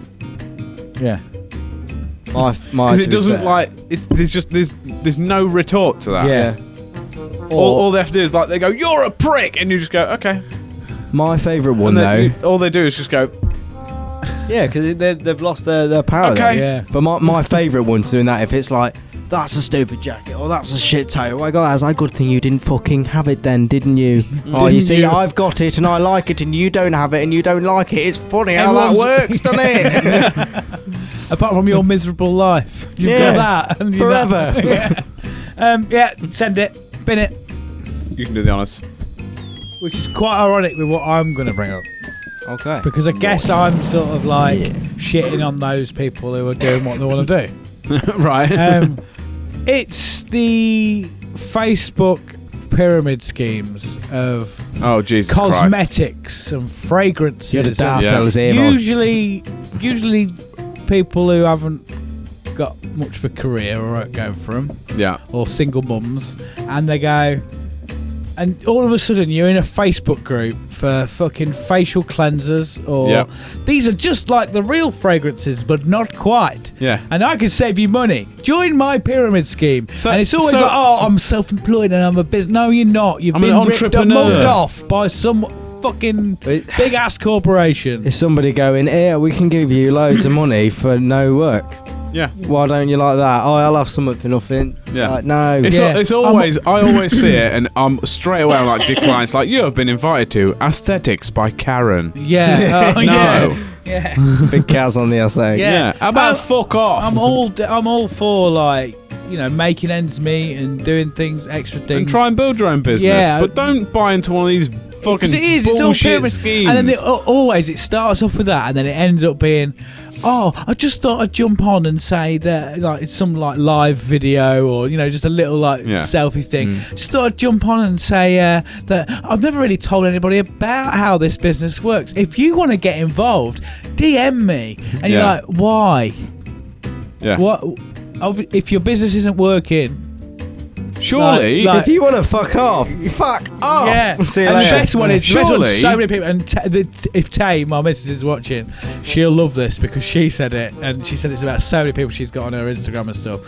[SPEAKER 3] Yeah.
[SPEAKER 5] Because it doesn't like there's no retort to that.
[SPEAKER 3] Yeah.
[SPEAKER 5] All they have to do is like they go, "You're a prick," and you just go, "Okay."
[SPEAKER 2] My favourite one,
[SPEAKER 5] And
[SPEAKER 2] though.
[SPEAKER 5] then all they do is just go,
[SPEAKER 2] Yeah, because they've lost their power.
[SPEAKER 5] Okay.
[SPEAKER 2] Then.
[SPEAKER 3] Yeah.
[SPEAKER 2] But my favourite one's doing that if it's like, that's a stupid jacket, or that's a shit toe. Oh my god, that's a good thing you didn't fucking have it then, didn't you? Oh, you see, I've got it and I like it and you don't have it and you don't like it. It's funny how that works, doesn't it?
[SPEAKER 3] Apart from your miserable life, you've got that. And
[SPEAKER 2] Forever.
[SPEAKER 3] yeah, send it, bin it.
[SPEAKER 5] "You can do the honours."
[SPEAKER 3] Which is quite ironic with what I'm going to bring up.
[SPEAKER 2] Okay.
[SPEAKER 3] Because I guess I'm sort of like shitting on those people who are doing what they want to do.
[SPEAKER 5] Right.
[SPEAKER 3] It's the Facebook pyramid schemes of
[SPEAKER 5] Oh Jesus Christ.
[SPEAKER 3] cosmetics and fragrances.
[SPEAKER 2] You're the dark
[SPEAKER 5] Yeah.
[SPEAKER 2] cells here, man.
[SPEAKER 3] Usually people who haven't got much of a career or aren't going for them,
[SPEAKER 5] Yeah.
[SPEAKER 3] or single mums, and they go, and all of a sudden you're in a Facebook group for fucking facial cleansers, or these are just like the real fragrances, but not quite.
[SPEAKER 5] Yeah.
[SPEAKER 3] And I can save you money. Join my pyramid scheme. And it's always like, oh, I'm self-employed and I'm a business. No, you're not. You've been mugged off by some fucking big ass corporation.
[SPEAKER 2] Is somebody going, here, we can give you loads of money for no work?
[SPEAKER 5] Yeah.
[SPEAKER 2] Why don't you like that? Oh, I'll have something for nothing.
[SPEAKER 5] Yeah.
[SPEAKER 2] Like, no.
[SPEAKER 5] It's always, I always see it, and I'm straight away, I'm like, decline. It's like, you have been invited to Aesthetics by Karen.
[SPEAKER 3] Yeah.
[SPEAKER 5] No.
[SPEAKER 3] Yeah.
[SPEAKER 2] Big cows on the aesthetic.
[SPEAKER 5] Yeah. How about fuck off?
[SPEAKER 3] I'm all for, like, you know, making ends meet and doing things, extra things.
[SPEAKER 5] And try and build your own business, but don't buy into one of these fucking bullshit schemes.
[SPEAKER 3] And then it starts off with that, and then it ends up being, oh, I just thought I'd jump on and say that, like, it's some like live video, or, you know, just a little like selfie thing. Just thought I'd jump on and say that I've never really told anybody about how this business works. If you want to get involved, DM me. And you're like, why?
[SPEAKER 5] Yeah.
[SPEAKER 3] What? If your business isn't working,
[SPEAKER 5] surely,
[SPEAKER 2] if you want to fuck off, fuck off.
[SPEAKER 3] Yeah.
[SPEAKER 2] See you
[SPEAKER 3] and
[SPEAKER 2] later.
[SPEAKER 3] the best one is,
[SPEAKER 5] surely,
[SPEAKER 3] so many people, and if Tay, my missus, is watching, she'll love this because she said it, and she said it's about so many people she's got on her Instagram and stuff.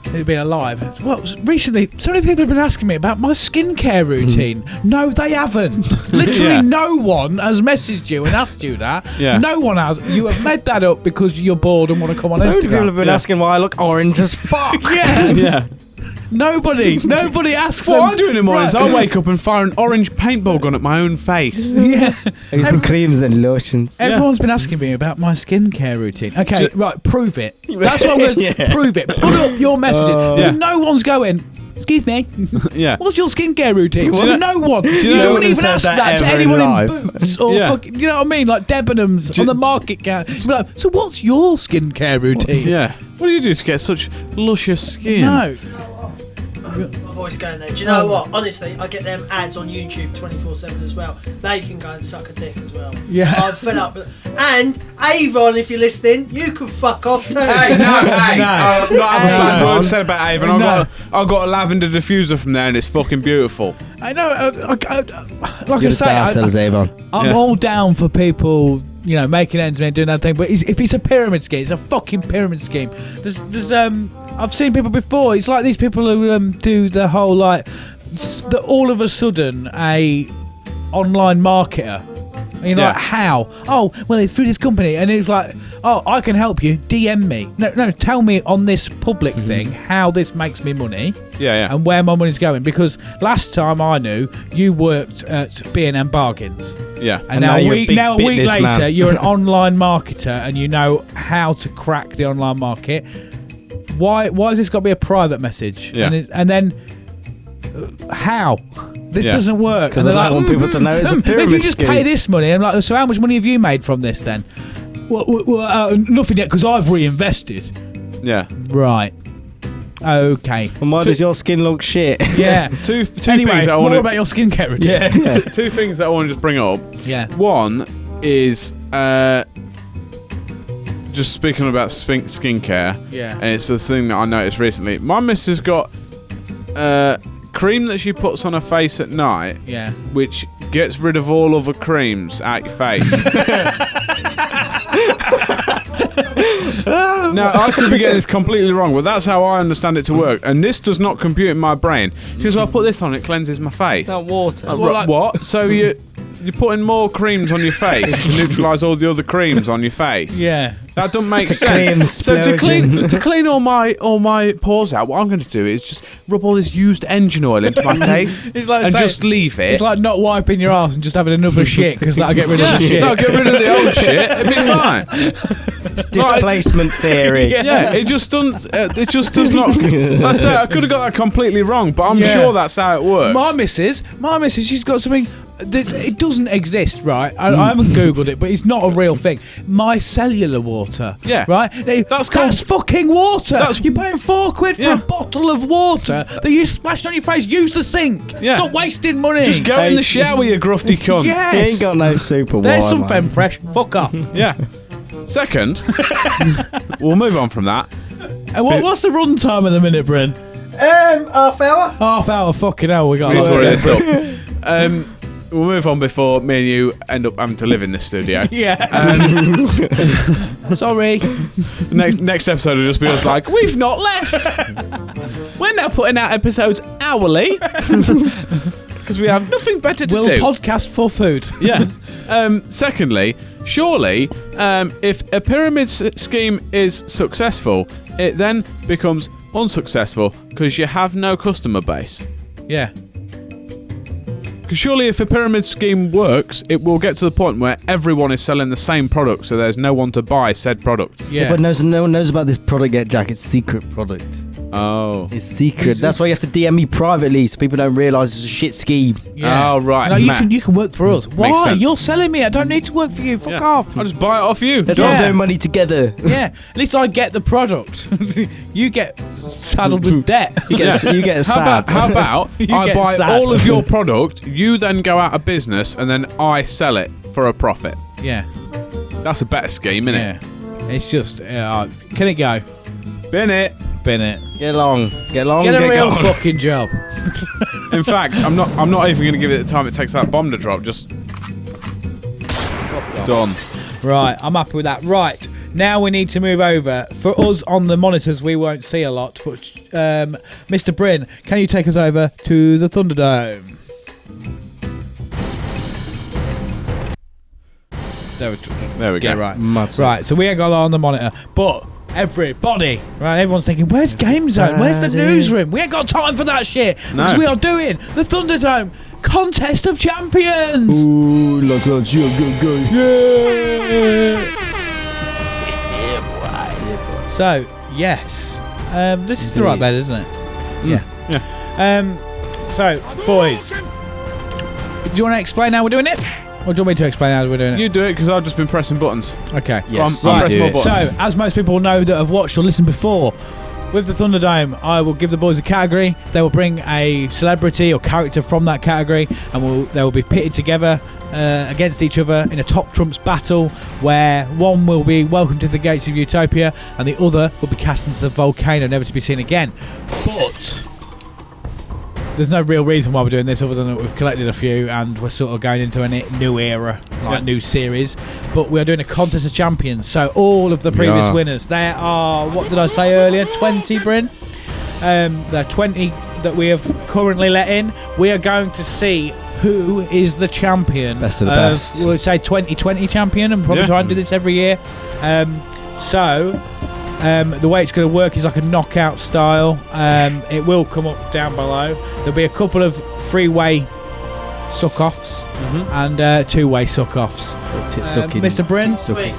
[SPEAKER 3] It's been alive. Well, recently, so many people have been asking me about my skincare routine. No, they haven't. Literally, no one has messaged you and asked you that.
[SPEAKER 5] Yeah.
[SPEAKER 3] No one has. You have made that up because you're bored and want to come on
[SPEAKER 2] So many
[SPEAKER 3] Instagram.
[SPEAKER 2] people have been asking why I look orange as fuck.
[SPEAKER 3] Yeah. Nobody asks
[SPEAKER 5] what
[SPEAKER 3] them.
[SPEAKER 5] I'm doing in the morning is I wake up and fire an orange paintball gun at my own face.
[SPEAKER 3] Yeah.
[SPEAKER 2] Use the creams and lotions.
[SPEAKER 3] Everyone's been asking me about my skincare routine. Okay, right, prove it. That's what I'm going to prove it. Put up your messages. No one's going, excuse me, what's your skincare routine? No one. You don't even ask that to anyone in Boots or fucking, you know what I mean? Like Debenhams on the market counter. Like, so what's your skincare routine?
[SPEAKER 5] What do you do to get such luscious skin?
[SPEAKER 3] No.
[SPEAKER 4] My voice going there. Do you know what? Honestly, I get them ads on YouTube 24/7 as well. They can go and suck a dick as well.
[SPEAKER 3] Yeah.
[SPEAKER 4] I'm fed up. And Avon, if you're listening, you can fuck off too.
[SPEAKER 5] Hey, no, hey. Not have a bad word said about Avon. I've got a lavender diffuser from there, and it's fucking beautiful.
[SPEAKER 3] I know. Like
[SPEAKER 2] You're
[SPEAKER 3] I say, I'm all down for people, you know, making ends meet, doing that thing. But if it's a pyramid scheme, it's a fucking pyramid scheme. There's I've seen people before. It's like these people who do the whole like, all of a sudden a online marketer. And you're like, how? Oh, well, it's through this company, and it's like, oh, I can help you. DM me. No, tell me on this public thing how this makes me money. And where my money's going. Because last time I knew, you worked at B&M Bargains. And now a week later, you're an online marketer, and you know how to crack the online market. Why has this got to be a private message? And then how? This doesn't work.
[SPEAKER 2] Because I don't want people to know it's a pyramid
[SPEAKER 3] scheme. If you just pay this money, I'm like, so how much money have you made from this then? Well, nothing yet, because I've reinvested. Right. Okay.
[SPEAKER 2] And why does your skin look shit?
[SPEAKER 3] Yeah.
[SPEAKER 5] Two
[SPEAKER 3] anyway,
[SPEAKER 5] things that I
[SPEAKER 3] more
[SPEAKER 5] want
[SPEAKER 3] about your skincare routine.
[SPEAKER 5] Two things that I want to just bring up. One is just speaking about skincare. And it's a thing that I noticed recently. My missus got cream that she puts on her face at night, which gets rid of all other creams out your face. Now, I could be getting this completely wrong, but that's how I understand it to work, and this does not compute in my brain. She goes, well, I put this on, it cleanses my face.
[SPEAKER 2] That water.
[SPEAKER 5] What? So you're putting more creams on your face to neutralise all the other creams on your face? That doesn't make sense. So to clean all my pores out, what I'm going to do is just rub all this used engine oil into my face just leave it.
[SPEAKER 3] It's like not wiping your ass and just having another shit, because that'll get rid of the shit.
[SPEAKER 5] That'll get rid of the old shit. It'll be fine.
[SPEAKER 2] It's displacement theory.
[SPEAKER 5] It just doesn't. It just does not. I say I could have got that completely wrong, but I'm sure that's how it works.
[SPEAKER 3] My missus, she's got something. It doesn't exist, right? I haven't googled it, but it's not a real thing. Micellar water, right? That's fucking water. You're paying £4 for a bottle of water that you splashed on your face. Use the sink. Stop wasting money.
[SPEAKER 5] Just go in the shower, you grufty cunt.
[SPEAKER 2] He ain't got no super water.
[SPEAKER 3] There's some femme fresh. Fuck off.
[SPEAKER 5] Second, we'll move on from that.
[SPEAKER 3] What's the run time in a minute, Bryn?
[SPEAKER 4] Half hour.
[SPEAKER 3] Half hour, fucking hell, we got
[SPEAKER 5] We
[SPEAKER 3] a
[SPEAKER 5] need
[SPEAKER 3] lot
[SPEAKER 5] to hurry
[SPEAKER 3] to go.
[SPEAKER 5] this up. We'll move on before me and you end up having to live in this studio.
[SPEAKER 3] Yeah. Sorry.
[SPEAKER 5] Next episode will just be us like, we've not left. We're now putting out episodes hourly because we have nothing better to
[SPEAKER 3] We'll
[SPEAKER 5] do.
[SPEAKER 3] podcast for food.
[SPEAKER 5] Yeah. Secondly, surely, if a pyramid scheme is successful, it then becomes unsuccessful because you have no customer base.
[SPEAKER 3] Yeah.
[SPEAKER 5] Because surely if a pyramid scheme works, it will get to the point where everyone is selling the same product, so there's no one to buy said product.
[SPEAKER 3] Yeah.
[SPEAKER 2] But no one knows about this product yet, Jack. It's secret product.
[SPEAKER 5] Oh.
[SPEAKER 2] It's secret. That's why you have to DM me privately so people don't realise it's a shit scheme.
[SPEAKER 3] Yeah.
[SPEAKER 5] Oh, right.
[SPEAKER 3] No,
[SPEAKER 5] Matt.
[SPEAKER 3] you can work for us. Why?
[SPEAKER 5] sense.
[SPEAKER 3] You're selling me. I don't need to work for you. Fuck
[SPEAKER 5] Yeah.
[SPEAKER 3] off.
[SPEAKER 5] I'll just buy it off you.
[SPEAKER 2] Let's
[SPEAKER 3] Yeah.
[SPEAKER 2] all earn money together.
[SPEAKER 3] Yeah. At least I get the product. You get saddled with debt.
[SPEAKER 2] You get sad.
[SPEAKER 5] How about
[SPEAKER 3] You
[SPEAKER 5] I
[SPEAKER 3] get
[SPEAKER 5] buy
[SPEAKER 3] sad.
[SPEAKER 5] all of your product, you then go out of business, and then I sell it for a profit.
[SPEAKER 3] Yeah.
[SPEAKER 5] That's a better scheme, isn't it?
[SPEAKER 3] Yeah. It's just, can it go?
[SPEAKER 5] Bin it.
[SPEAKER 3] Bin it.
[SPEAKER 2] Get along.
[SPEAKER 3] Get a real
[SPEAKER 2] going.
[SPEAKER 3] fucking job.
[SPEAKER 5] In fact, I'm not even going to give it the time it takes that bomb to drop. Just done.
[SPEAKER 3] Right, I'm happy with that. Right, now we need to move over. For us on the monitors, we won't see a lot, but Mr. Bryn, can you take us over to the Thunderdome?
[SPEAKER 5] There we go.
[SPEAKER 3] Yeah, right.
[SPEAKER 2] Mad.
[SPEAKER 3] Right, so we ain't got a lot on the monitor, but everybody, right, everyone's thinking, where's Game Zone? Where's the newsroom? We ain't got time for that shit. Because
[SPEAKER 5] No.
[SPEAKER 3] we are doing the Thunderdome Contest of Champions.
[SPEAKER 2] Ooh, look, go.
[SPEAKER 3] So, yes. This is the right bed, isn't it? Yeah. So, boys, do you want to explain how we're doing it? Or do you want me to explain how we're doing it?
[SPEAKER 5] You do it because I've just been pressing buttons.
[SPEAKER 3] Okay.
[SPEAKER 2] Yes,
[SPEAKER 5] I'll
[SPEAKER 2] you
[SPEAKER 5] press
[SPEAKER 2] do
[SPEAKER 5] more
[SPEAKER 2] it.
[SPEAKER 5] buttons.
[SPEAKER 3] So, as most people know that have watched or listened before, with the Thunderdome, I will give the boys a category. They will bring a celebrity or character from that category, and they will be pitted together against each other in a top trumps battle, where one will be welcomed to the gates of Utopia, and the other will be cast into the volcano, never to be seen again. But there's no real reason why we're doing this other than that we've collected a few and we're sort of going into a new era, like new series. But we are doing a contest of champions. So all of the previous winners, there are, what did I say earlier, 20, Bryn? There are 20 that we have currently let in. We are going to see who is the champion.
[SPEAKER 2] Best of the best.
[SPEAKER 3] We'll say 2020 champion, and probably try and do this every year. The way it's going to work is like a knockout style. It will come up down below. There'll be a couple of three-way suck-offs and two-way suck-offs. Mr. Bryn,
[SPEAKER 4] Last week.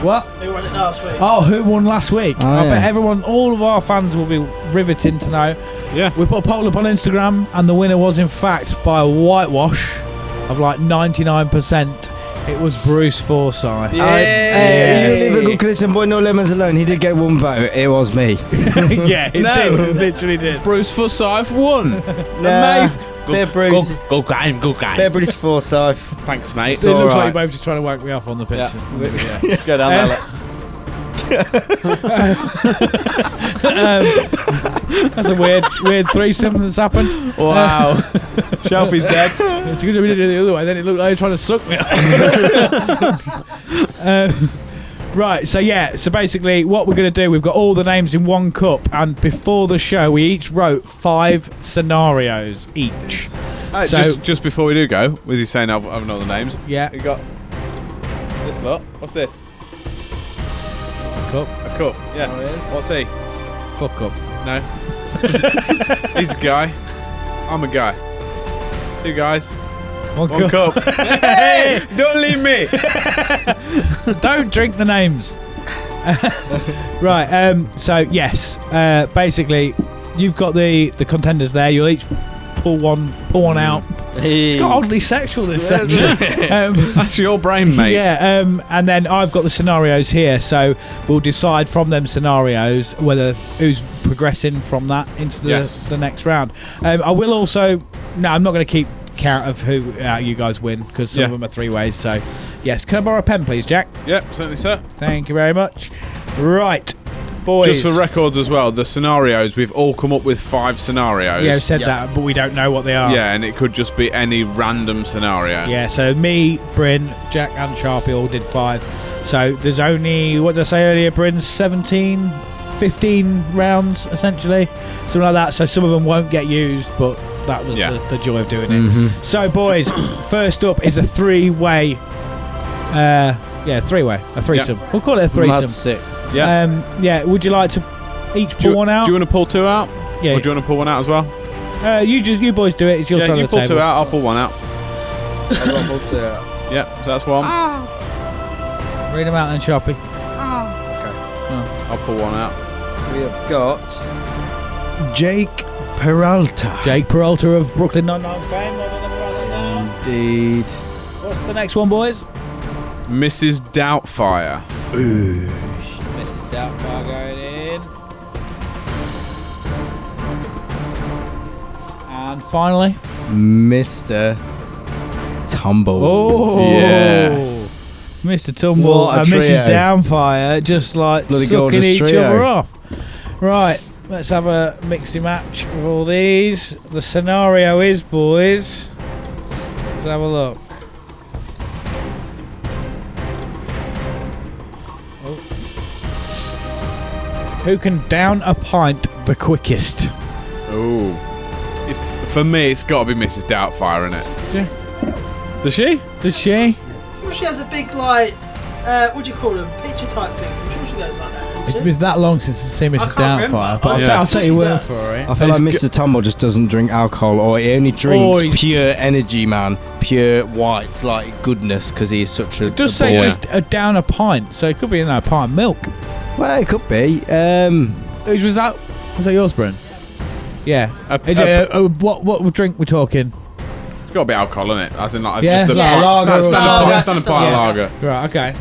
[SPEAKER 3] what?
[SPEAKER 4] Who won it last week?
[SPEAKER 3] Oh, who won last week?
[SPEAKER 2] Oh,
[SPEAKER 3] I bet
[SPEAKER 2] yeah.
[SPEAKER 3] everyone, all of our fans will be riveting to know.
[SPEAKER 5] Yeah.
[SPEAKER 3] We put a poll up on Instagram, and the winner was, in fact, by a whitewash of like 99%. It was Bruce Forsyth.
[SPEAKER 2] You leave a good Christian boy, no lemons alone. He did get one vote. It was me.
[SPEAKER 3] Yeah, it did. It literally did.
[SPEAKER 5] Bruce Forsyth won.
[SPEAKER 2] Amazing. Fair Bruce.
[SPEAKER 5] Go game.
[SPEAKER 2] Fair Bruce Forsyth.
[SPEAKER 5] Thanks, mate.
[SPEAKER 3] It looks like
[SPEAKER 2] alright.
[SPEAKER 3] you're both just trying to whack me off on the pitch.
[SPEAKER 2] Yeah. Just go down there.
[SPEAKER 3] That's a weird threesome that's happened.
[SPEAKER 5] Wow. Shelfie's dead.
[SPEAKER 3] It's good we did it the other way, then it looked like he was trying to suck me off. Right, so basically what we're going to do, we've got all the names in one cup, and before the show we each wrote 5 scenarios each. So-
[SPEAKER 5] just before we do go, with you saying I've all the names,
[SPEAKER 3] Yeah,
[SPEAKER 5] you got this lot. What's this?
[SPEAKER 3] cup.
[SPEAKER 5] A cup. Yeah.
[SPEAKER 3] Oh, it is.
[SPEAKER 5] What's he?
[SPEAKER 3] Fuck up.
[SPEAKER 5] No. He's a guy. I'm a guy. 2 guys.
[SPEAKER 3] One
[SPEAKER 5] One
[SPEAKER 3] cup.
[SPEAKER 5] cup. Hey! Don't leave me.
[SPEAKER 3] Don't drink the names. Right, so yes, basically you've got the contenders there. You'll each pull one out. It's got oddly sexual, this section.
[SPEAKER 5] That's your brain, mate.
[SPEAKER 3] Yeah, and then I've got the scenarios here, so we'll decide from them scenarios whether who's progressing from that into the next round. I will also, no, I'm not going to keep count of who you guys win, because some of them are 3 ways. So yes, can I borrow a pen please, Jack?
[SPEAKER 5] Yep, certainly, sir.
[SPEAKER 3] Thank you very much. Right, Boys.
[SPEAKER 5] Just for records as well, the scenarios, we've all come up with 5 scenarios.
[SPEAKER 3] Yeah, we said that, but we don't know what they are.
[SPEAKER 5] Yeah, and it could just be any random scenario.
[SPEAKER 3] Yeah, so me, Bryn, Jack and Sharpie all did 5. So there's only, what did I say earlier, Bryn? 15 rounds, essentially. Something like that. So some of them won't get used, but that was the joy of doing it. So, boys, first up is a three-way. A threesome. We'll call it a threesome.
[SPEAKER 2] That's sick.
[SPEAKER 5] Yeah.
[SPEAKER 3] Would you like to each pull one out?
[SPEAKER 5] Do you want to pull 2 out?
[SPEAKER 3] Yeah.
[SPEAKER 5] Or do you want to pull one out as well?
[SPEAKER 3] You boys do it. It's your side
[SPEAKER 5] you
[SPEAKER 3] of the
[SPEAKER 5] pull
[SPEAKER 3] table.
[SPEAKER 5] 2 out, I'll pull 1 out.
[SPEAKER 2] I've got pull 2 out.
[SPEAKER 5] Yeah, so that's 1.
[SPEAKER 3] Read them out then, Sharpie.
[SPEAKER 5] I'll pull 1 out.
[SPEAKER 2] We have got Jake Peralta.
[SPEAKER 3] Jake Peralta of Brooklyn Nine-Nine fame.
[SPEAKER 2] Indeed.
[SPEAKER 3] What's the next one, boys?
[SPEAKER 5] Mrs. Doubtfire.
[SPEAKER 3] Mrs. Doubtfire going in. And finally,
[SPEAKER 2] Mr. Tumble.
[SPEAKER 3] Oh,
[SPEAKER 5] yes.
[SPEAKER 3] Mr. Tumble
[SPEAKER 2] What a
[SPEAKER 3] and Mrs.
[SPEAKER 2] trio.
[SPEAKER 3] Doubtfire just like
[SPEAKER 2] Bloody
[SPEAKER 3] sucking
[SPEAKER 2] gorgeous
[SPEAKER 3] each
[SPEAKER 2] trio.
[SPEAKER 3] other off. Right, let's have a mixy match of all these. The scenario is, boys, let's have a look. Who can down a pint the quickest?
[SPEAKER 5] Ooh. For me, it's got to be Mrs. Doubtfire, innit?
[SPEAKER 3] Yeah.
[SPEAKER 5] Does she?
[SPEAKER 3] Does she?
[SPEAKER 4] I'm sure she has a big, like, what do you call them? Picture type things. I'm sure she goes like that,
[SPEAKER 3] It's
[SPEAKER 4] doesn't she?
[SPEAKER 3] been that long since I've seen
[SPEAKER 4] I
[SPEAKER 3] Mrs.
[SPEAKER 4] can't
[SPEAKER 3] Doubtfire,
[SPEAKER 4] remember.
[SPEAKER 3] but
[SPEAKER 5] Yeah.
[SPEAKER 3] I'll take your
[SPEAKER 4] She
[SPEAKER 3] word
[SPEAKER 4] does.
[SPEAKER 3] for it.
[SPEAKER 2] I feel like
[SPEAKER 5] It's
[SPEAKER 2] Mr. Tumble just doesn't drink alcohol, or he only drinks
[SPEAKER 3] he's-
[SPEAKER 2] pure energy, man. Pure white, like goodness, because he's such a.
[SPEAKER 3] Just
[SPEAKER 2] a
[SPEAKER 3] say
[SPEAKER 2] boy.
[SPEAKER 3] just down a pint, so it could be a pint of milk.
[SPEAKER 2] Well, it could be.
[SPEAKER 3] Was that yours, Bryn? Yeah. What drink we're talking?
[SPEAKER 5] It's got to be alcohol, innit? As in, like,
[SPEAKER 3] Yeah,
[SPEAKER 5] just a
[SPEAKER 3] like
[SPEAKER 5] pint.
[SPEAKER 3] lager or
[SPEAKER 5] Standard
[SPEAKER 3] something.
[SPEAKER 5] pint of lager.
[SPEAKER 3] Right. Okay.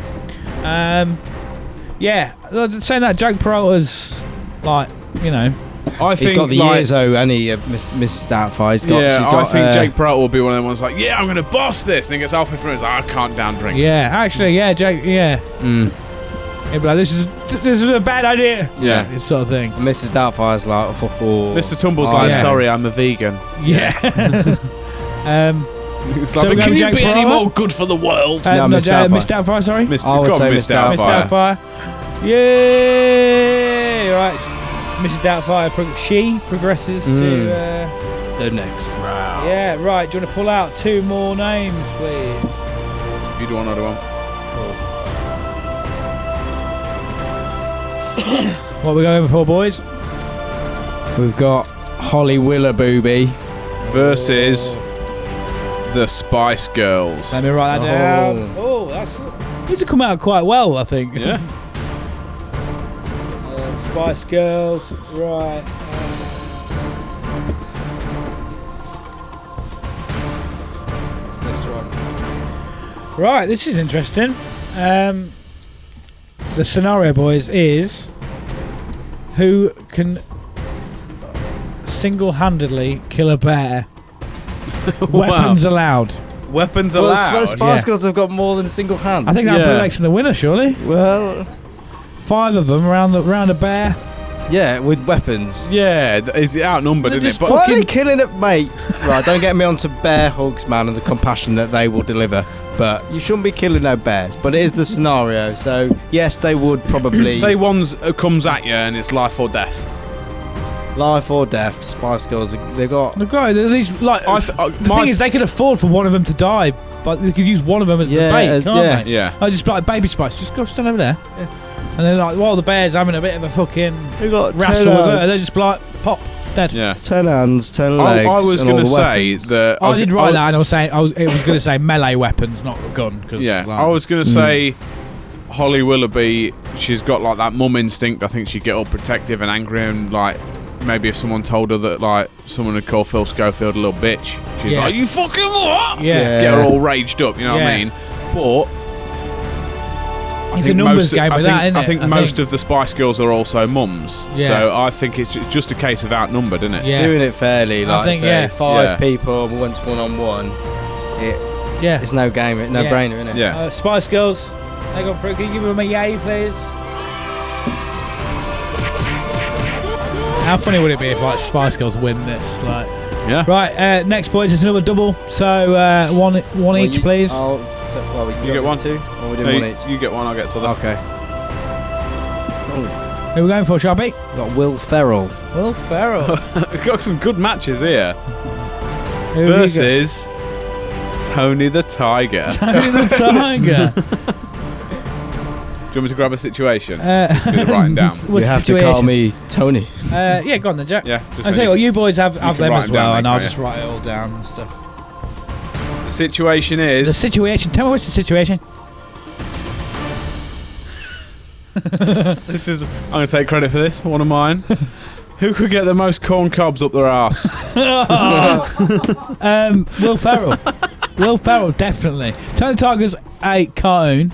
[SPEAKER 3] Saying that Jake Peralta's like, you know,
[SPEAKER 5] I
[SPEAKER 2] He's
[SPEAKER 5] think,
[SPEAKER 2] got the
[SPEAKER 5] like,
[SPEAKER 2] years, though, and he, Mrs. Doubtfire. She's got,
[SPEAKER 5] I think Jake Peralta will be one of them ones like, yeah, I'm going to boss this. And then gets halfway through and he's like, I can't down drinks.
[SPEAKER 3] yeah, actually, yeah, Jake, yeah. He'd be like, this is a bad idea.
[SPEAKER 5] Yeah.
[SPEAKER 3] Sort of thing.
[SPEAKER 2] Mrs. Doubtfire's like,
[SPEAKER 5] Mr. Tumble's
[SPEAKER 2] Oh,
[SPEAKER 5] like,
[SPEAKER 3] yeah.
[SPEAKER 5] sorry, I'm a vegan.
[SPEAKER 3] Yeah.
[SPEAKER 5] It's
[SPEAKER 3] So
[SPEAKER 5] like,
[SPEAKER 3] we're
[SPEAKER 5] but
[SPEAKER 3] going
[SPEAKER 5] can you
[SPEAKER 3] Jake
[SPEAKER 5] be any
[SPEAKER 3] Peralta?
[SPEAKER 5] more good for the world?
[SPEAKER 2] No, Miss Doubtfire.
[SPEAKER 3] Miss Doubtfire, sorry.
[SPEAKER 2] I would say
[SPEAKER 5] Miss
[SPEAKER 2] Miss Doubtfire.
[SPEAKER 3] Miss Doubtfire. Yay! Right. Mrs. Doubtfire, she progresses to...
[SPEAKER 2] the next round.
[SPEAKER 3] yeah, right. Do you want to pull out 2 more names, please?
[SPEAKER 5] You do another one.
[SPEAKER 3] What are we going for, boys?
[SPEAKER 2] We've got Holly Willoughby.
[SPEAKER 5] Versus the Spice Girls.
[SPEAKER 3] Let me write that down. Oh, these have come out quite well, I think.
[SPEAKER 5] Yeah.
[SPEAKER 3] Spice Girls, right. What's this one? Right, this is interesting. The scenario, boys, is who can single-handedly kill a bear. Weapons allowed.
[SPEAKER 5] Weapons
[SPEAKER 2] Well,
[SPEAKER 5] allowed.
[SPEAKER 2] Spice Girls have got more than a single hand.
[SPEAKER 3] I think that
[SPEAKER 5] Yeah.
[SPEAKER 3] makes them the winner, surely.
[SPEAKER 2] Well,
[SPEAKER 3] 5 of them around a bear.
[SPEAKER 2] yeah, with weapons.
[SPEAKER 5] Yeah, it's outnumbered,
[SPEAKER 3] They're
[SPEAKER 5] isn't
[SPEAKER 3] just
[SPEAKER 5] it? But
[SPEAKER 2] Why are they killing it, mate? Right, don't get me onto bear hugs, man, and the compassion that they will deliver. But you shouldn't be killing no bears. But it is the scenario, so yes, they would probably
[SPEAKER 5] say one comes at you and it's life or death.
[SPEAKER 2] life or death. Spice Girls, they've got.
[SPEAKER 3] They've got at least like the thing is they could afford for one of them to die, but they could use one of them as the bait, can't
[SPEAKER 2] yeah.
[SPEAKER 3] they?
[SPEAKER 5] Yeah.
[SPEAKER 3] Like just like Baby Spice, just go stand over there. And then like while the bear's having a bit of a fucking
[SPEAKER 2] They got
[SPEAKER 3] wrestle with her, they just like pop dead.
[SPEAKER 5] Yeah.
[SPEAKER 2] 10 hands, 10
[SPEAKER 5] I
[SPEAKER 2] legs.
[SPEAKER 5] was
[SPEAKER 2] and all
[SPEAKER 5] going to
[SPEAKER 2] the
[SPEAKER 5] say
[SPEAKER 2] weapons.
[SPEAKER 5] that.
[SPEAKER 3] I did write that, and I was saying it was going to say melee weapons, not gun. Cause,
[SPEAKER 5] Yeah,
[SPEAKER 3] like,
[SPEAKER 5] I was going to say Holly Willoughby, she's got like that mum instinct. I think she'd get all protective and angry and like maybe if someone told her that like someone had called Phil Schofield a little bitch, she's
[SPEAKER 3] Yeah.
[SPEAKER 5] like, you fucking what?
[SPEAKER 3] Yeah.
[SPEAKER 5] Get her all raged up, you know what
[SPEAKER 3] Yeah.
[SPEAKER 5] I mean? But
[SPEAKER 3] It's a numbers game with that, isn't it?
[SPEAKER 5] I think most of the Spice Girls are also mums.
[SPEAKER 3] Yeah.
[SPEAKER 5] So I think it's just a case of outnumbered, isn't it?
[SPEAKER 3] Yeah.
[SPEAKER 2] Doing it fairly,
[SPEAKER 3] I
[SPEAKER 2] like
[SPEAKER 3] think,
[SPEAKER 2] say,
[SPEAKER 3] yeah.
[SPEAKER 2] 5
[SPEAKER 5] Yeah.
[SPEAKER 2] people once one-on-one.
[SPEAKER 3] Yeah.
[SPEAKER 2] It's no game, no
[SPEAKER 3] Yeah.
[SPEAKER 2] brainer, innit?
[SPEAKER 3] Spice Girls, they got through. Can you give them a yay, please? How funny would it be if like Spice Girls win this? Like,
[SPEAKER 5] Yeah.
[SPEAKER 3] right, next boys is another double. So one each, please.
[SPEAKER 5] You get one.
[SPEAKER 2] 2, or we do
[SPEAKER 5] No,
[SPEAKER 2] one
[SPEAKER 5] you,
[SPEAKER 2] each.
[SPEAKER 5] you get one, I'll get to the.
[SPEAKER 2] Okay.
[SPEAKER 3] Who are we going for, Sharpie?
[SPEAKER 2] Got Will Ferrell.
[SPEAKER 3] Will Ferrell.
[SPEAKER 5] We've got some good matches here.
[SPEAKER 3] Who have you got?
[SPEAKER 5] Versus Tony the Tiger.
[SPEAKER 3] Tony the Tiger.
[SPEAKER 5] Do you want me to grab a situation?
[SPEAKER 3] What's
[SPEAKER 5] writing down.
[SPEAKER 3] the
[SPEAKER 2] You have to
[SPEAKER 3] situation?
[SPEAKER 2] call me Tony.
[SPEAKER 3] Yeah, go on then, Jack.
[SPEAKER 5] Yeah. Just
[SPEAKER 3] I tell you what, you boys have
[SPEAKER 5] can
[SPEAKER 3] them
[SPEAKER 5] write
[SPEAKER 3] as
[SPEAKER 5] them down
[SPEAKER 3] well,
[SPEAKER 5] then,
[SPEAKER 3] and I'll
[SPEAKER 5] can't
[SPEAKER 3] just
[SPEAKER 5] you?
[SPEAKER 3] write it all down and stuff.
[SPEAKER 5] The situation
[SPEAKER 3] The
[SPEAKER 5] is.
[SPEAKER 3] situation. Tell me what's the situation.
[SPEAKER 5] This is. I'm going to take credit for this. One of mine. Who could get the most corn cobs up their arse?
[SPEAKER 3] Will Ferrell. Will Ferrell, definitely. Tony the Tiger's a cartoon,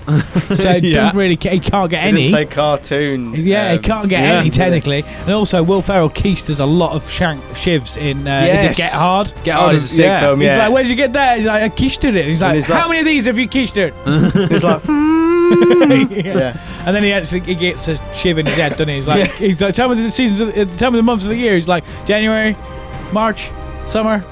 [SPEAKER 3] so
[SPEAKER 5] Yeah.
[SPEAKER 3] don't really. He can't get
[SPEAKER 2] He
[SPEAKER 3] any.
[SPEAKER 2] didn't say cartoon.
[SPEAKER 3] Yeah, he can't get
[SPEAKER 5] yeah.
[SPEAKER 3] any technically. And also, Will Ferrell keisters a lot of shivs in. Is
[SPEAKER 2] Yes.
[SPEAKER 3] it Get Hard?
[SPEAKER 2] Get Hard is a sick film,
[SPEAKER 3] He's
[SPEAKER 2] yeah.
[SPEAKER 3] like, where did you get that? He's like, I keistered it. He's like,
[SPEAKER 2] he's like-
[SPEAKER 3] how many of these have you keistered?
[SPEAKER 2] He's like,
[SPEAKER 3] yeah. And then he gets a shiv in his head, doesn't he? He's like, tell me the seasons, tell me the months of the year. He's like, January, March, summer,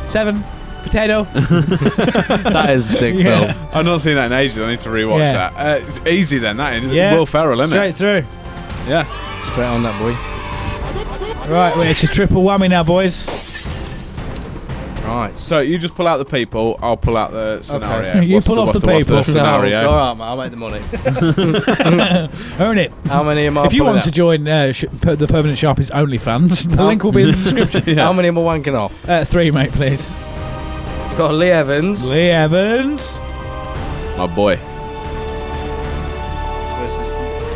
[SPEAKER 3] 7, potato.
[SPEAKER 2] that is a sick
[SPEAKER 3] Yeah.
[SPEAKER 2] film.
[SPEAKER 5] I've not seen that in ages. I need to rewatch
[SPEAKER 3] Yeah.
[SPEAKER 5] that. It's easy then, that is.
[SPEAKER 3] Yeah.
[SPEAKER 5] Will Ferrell, isn't
[SPEAKER 3] Straight
[SPEAKER 5] it?
[SPEAKER 3] through.
[SPEAKER 5] Yeah.
[SPEAKER 2] Straight on that, boy.
[SPEAKER 3] Right, well, it's a triple whammy now, boys.
[SPEAKER 2] Right.
[SPEAKER 5] So you just pull out the people, I'll pull out the scenario.
[SPEAKER 3] You pull off the people.
[SPEAKER 5] What's the scenario?
[SPEAKER 2] Alright, man, I'll make the money.
[SPEAKER 3] Earn it.
[SPEAKER 2] How many am I
[SPEAKER 3] If you
[SPEAKER 2] pulling
[SPEAKER 3] want to
[SPEAKER 2] out?
[SPEAKER 3] join the Permanent Sharpies OnlyFans, the link will be in the description.
[SPEAKER 2] How many am I wanking off?
[SPEAKER 3] 3, mate, please.
[SPEAKER 2] Got Lee Evans
[SPEAKER 3] Lee Evans.
[SPEAKER 5] My boy.
[SPEAKER 2] versus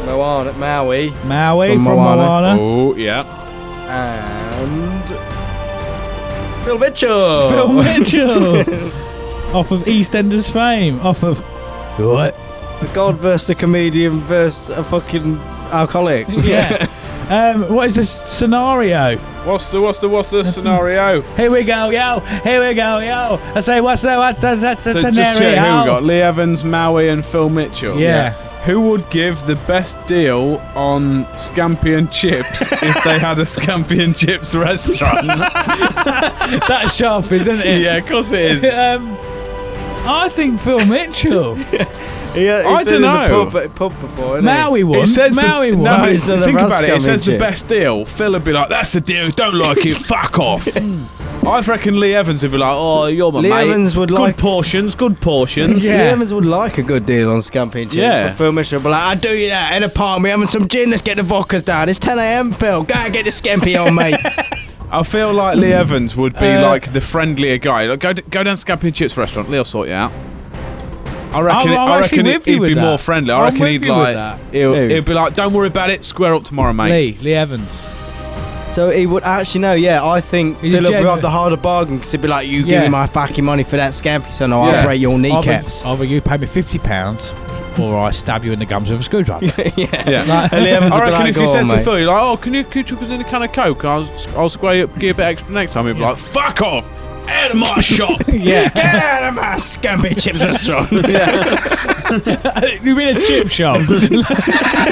[SPEAKER 2] Maui
[SPEAKER 3] Maui
[SPEAKER 2] From
[SPEAKER 3] from
[SPEAKER 2] Moana.
[SPEAKER 3] Moana.
[SPEAKER 5] Oh, yeah.
[SPEAKER 2] and Phil Mitchell.
[SPEAKER 3] Phil Mitchell. Off of EastEnders fame. Off of... What?
[SPEAKER 2] A god versus a comedian versus a fucking alcoholic.
[SPEAKER 3] Yeah. What is this scenario?
[SPEAKER 5] What's the scenario?
[SPEAKER 3] Here we go, yo. Here we go, yo. I say, what's the
[SPEAKER 5] So just check,
[SPEAKER 3] scenario?
[SPEAKER 5] who we got? Lee Evans, Maui, and Phil Mitchell.
[SPEAKER 3] Yeah.
[SPEAKER 5] Who would give the best deal on scampi and chips if they had a scampi and chips restaurant?
[SPEAKER 3] That's sharp, isn't it?
[SPEAKER 5] Yeah, of course it is.
[SPEAKER 3] I think Phil Mitchell.
[SPEAKER 5] I
[SPEAKER 2] been
[SPEAKER 5] dunno.
[SPEAKER 2] in the pub before, hasn't
[SPEAKER 3] Maui won.
[SPEAKER 5] It says
[SPEAKER 3] Maui
[SPEAKER 5] the,
[SPEAKER 3] won.
[SPEAKER 5] no,
[SPEAKER 2] Maui's done the
[SPEAKER 5] think
[SPEAKER 2] Rad
[SPEAKER 5] about it. It says the
[SPEAKER 2] Championship.
[SPEAKER 5] best deal. Phil would be like, "That's the deal. Don't like it. Fuck off." I reckon Lee Evans would be like, "Oh, you're my
[SPEAKER 2] Lee
[SPEAKER 5] mate.
[SPEAKER 2] Evans would
[SPEAKER 5] good
[SPEAKER 2] like-
[SPEAKER 5] portions. Good portions."
[SPEAKER 3] Yeah.
[SPEAKER 2] Lee Evans would like a good deal on Scampi and Chips,
[SPEAKER 5] Yeah.
[SPEAKER 2] but Phil Mitchell would be like, I'll do you that in a park, we're having some gin, let's get the vodkas down. It's 10 a.m, Phil, go and get the Scampi on, mate.
[SPEAKER 5] I feel like Lee Evans would be like the friendlier guy. Like, go down to Scampi and Chips restaurant. Lee'll sort you out. I reckon.
[SPEAKER 3] I'm
[SPEAKER 5] I
[SPEAKER 3] actually
[SPEAKER 5] reckon
[SPEAKER 3] with you
[SPEAKER 5] he'd
[SPEAKER 3] with
[SPEAKER 5] be
[SPEAKER 3] that.
[SPEAKER 5] more friendly. I
[SPEAKER 3] I'm
[SPEAKER 5] reckon
[SPEAKER 3] with
[SPEAKER 5] he'd
[SPEAKER 3] you with
[SPEAKER 5] like.
[SPEAKER 3] that.
[SPEAKER 5] He'll be like, "Don't worry about it. Square up tomorrow, mate."
[SPEAKER 3] Lee Evans.
[SPEAKER 2] So he would actually know, yeah, I think
[SPEAKER 3] He's
[SPEAKER 2] Phil would
[SPEAKER 3] genuine.
[SPEAKER 2] have the harder bargain because he'd be like, you give
[SPEAKER 3] Yeah.
[SPEAKER 2] me my fucking money for that Scampi, so no,
[SPEAKER 5] Yeah.
[SPEAKER 2] I'll break your kneecaps.
[SPEAKER 3] Either you pay me £50 or I stab you in the gums with a screwdriver.
[SPEAKER 5] Yeah.
[SPEAKER 3] Like,
[SPEAKER 2] And Lee Evans
[SPEAKER 5] I
[SPEAKER 2] would be
[SPEAKER 5] reckon
[SPEAKER 2] like,
[SPEAKER 5] if you
[SPEAKER 2] "Go
[SPEAKER 5] said
[SPEAKER 2] on,
[SPEAKER 5] to
[SPEAKER 2] mate."
[SPEAKER 5] Phil, you're like, "Oh, can you chuck us in a can of Coke? I'll square you up, give you a bit extra next time." He'd be
[SPEAKER 3] Yeah.
[SPEAKER 5] like, "Fuck off, out of my shop."
[SPEAKER 3] yeah.
[SPEAKER 2] Get out of my Scampi Chips restaurant.
[SPEAKER 3] You mean a chip shop?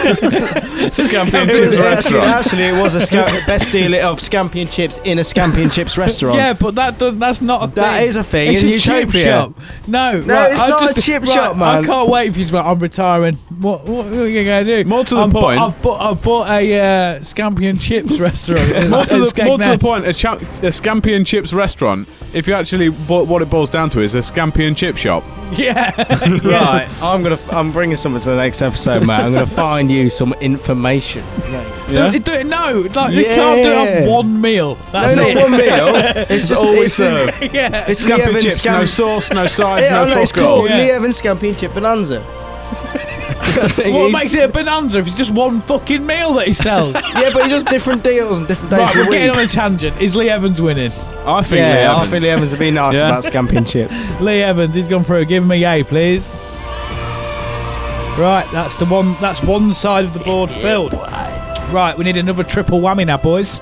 [SPEAKER 5] Scampi and
[SPEAKER 2] It
[SPEAKER 5] Chips
[SPEAKER 2] was-
[SPEAKER 5] restaurant.
[SPEAKER 2] Actually, it was a best deal of Scampi and Chips in a Scampi and Chips restaurant.
[SPEAKER 3] Yeah, but that's not a thing.
[SPEAKER 2] That is a thing
[SPEAKER 3] It's
[SPEAKER 2] in
[SPEAKER 3] a chip
[SPEAKER 2] Utopia.
[SPEAKER 3] shop. No,
[SPEAKER 2] No,
[SPEAKER 3] right,
[SPEAKER 2] it's
[SPEAKER 3] I
[SPEAKER 2] not
[SPEAKER 3] just,
[SPEAKER 2] a chip
[SPEAKER 3] right,
[SPEAKER 2] shop, man.
[SPEAKER 3] I can't wait for you to be like, I'm retiring. What are you going to do?
[SPEAKER 5] More to the point-
[SPEAKER 3] I've bought a Scampi and Chips restaurant.
[SPEAKER 5] More to the
[SPEAKER 3] Skegness.
[SPEAKER 5] point, a Scampi and Chips restaurant, if you actually, what it boils down to is a Scampi and Chip shop.
[SPEAKER 3] Yeah.
[SPEAKER 2] Right, I'm bringing something to the next episode, mate. I'm gonna find you some information.
[SPEAKER 5] Yeah?
[SPEAKER 3] No, like they can't do it off one meal. That's
[SPEAKER 2] no,
[SPEAKER 3] it.
[SPEAKER 2] not one meal. It's just
[SPEAKER 5] always
[SPEAKER 2] it's
[SPEAKER 5] served.
[SPEAKER 3] Yeah.
[SPEAKER 2] It's Lee
[SPEAKER 5] Scampi and
[SPEAKER 2] Evans
[SPEAKER 5] Chips, no sauce, no sides,
[SPEAKER 2] Yeah,
[SPEAKER 5] no
[SPEAKER 2] no, it's
[SPEAKER 5] fuck all.
[SPEAKER 2] called
[SPEAKER 3] Yeah.
[SPEAKER 2] Lee Evans Scampi and Chip Bonanza.
[SPEAKER 3] What makes it a bonanza if it's just one fucking meal that he sells?
[SPEAKER 2] Yeah, but he does different deals and different days
[SPEAKER 3] Right,
[SPEAKER 2] of
[SPEAKER 3] we're
[SPEAKER 2] the week.
[SPEAKER 3] getting on a tangent. Is Lee Evans winning?
[SPEAKER 5] I think Lee
[SPEAKER 2] Yeah, I
[SPEAKER 5] Evans.
[SPEAKER 2] think Lee Evans would be nice
[SPEAKER 5] Yeah.
[SPEAKER 2] about Scampi and Chips.
[SPEAKER 3] Lee Evans, he's gone through. Give him a yay, please. Right, that's the one. That's one side of the board filled. Right, we need another triple whammy now, boys.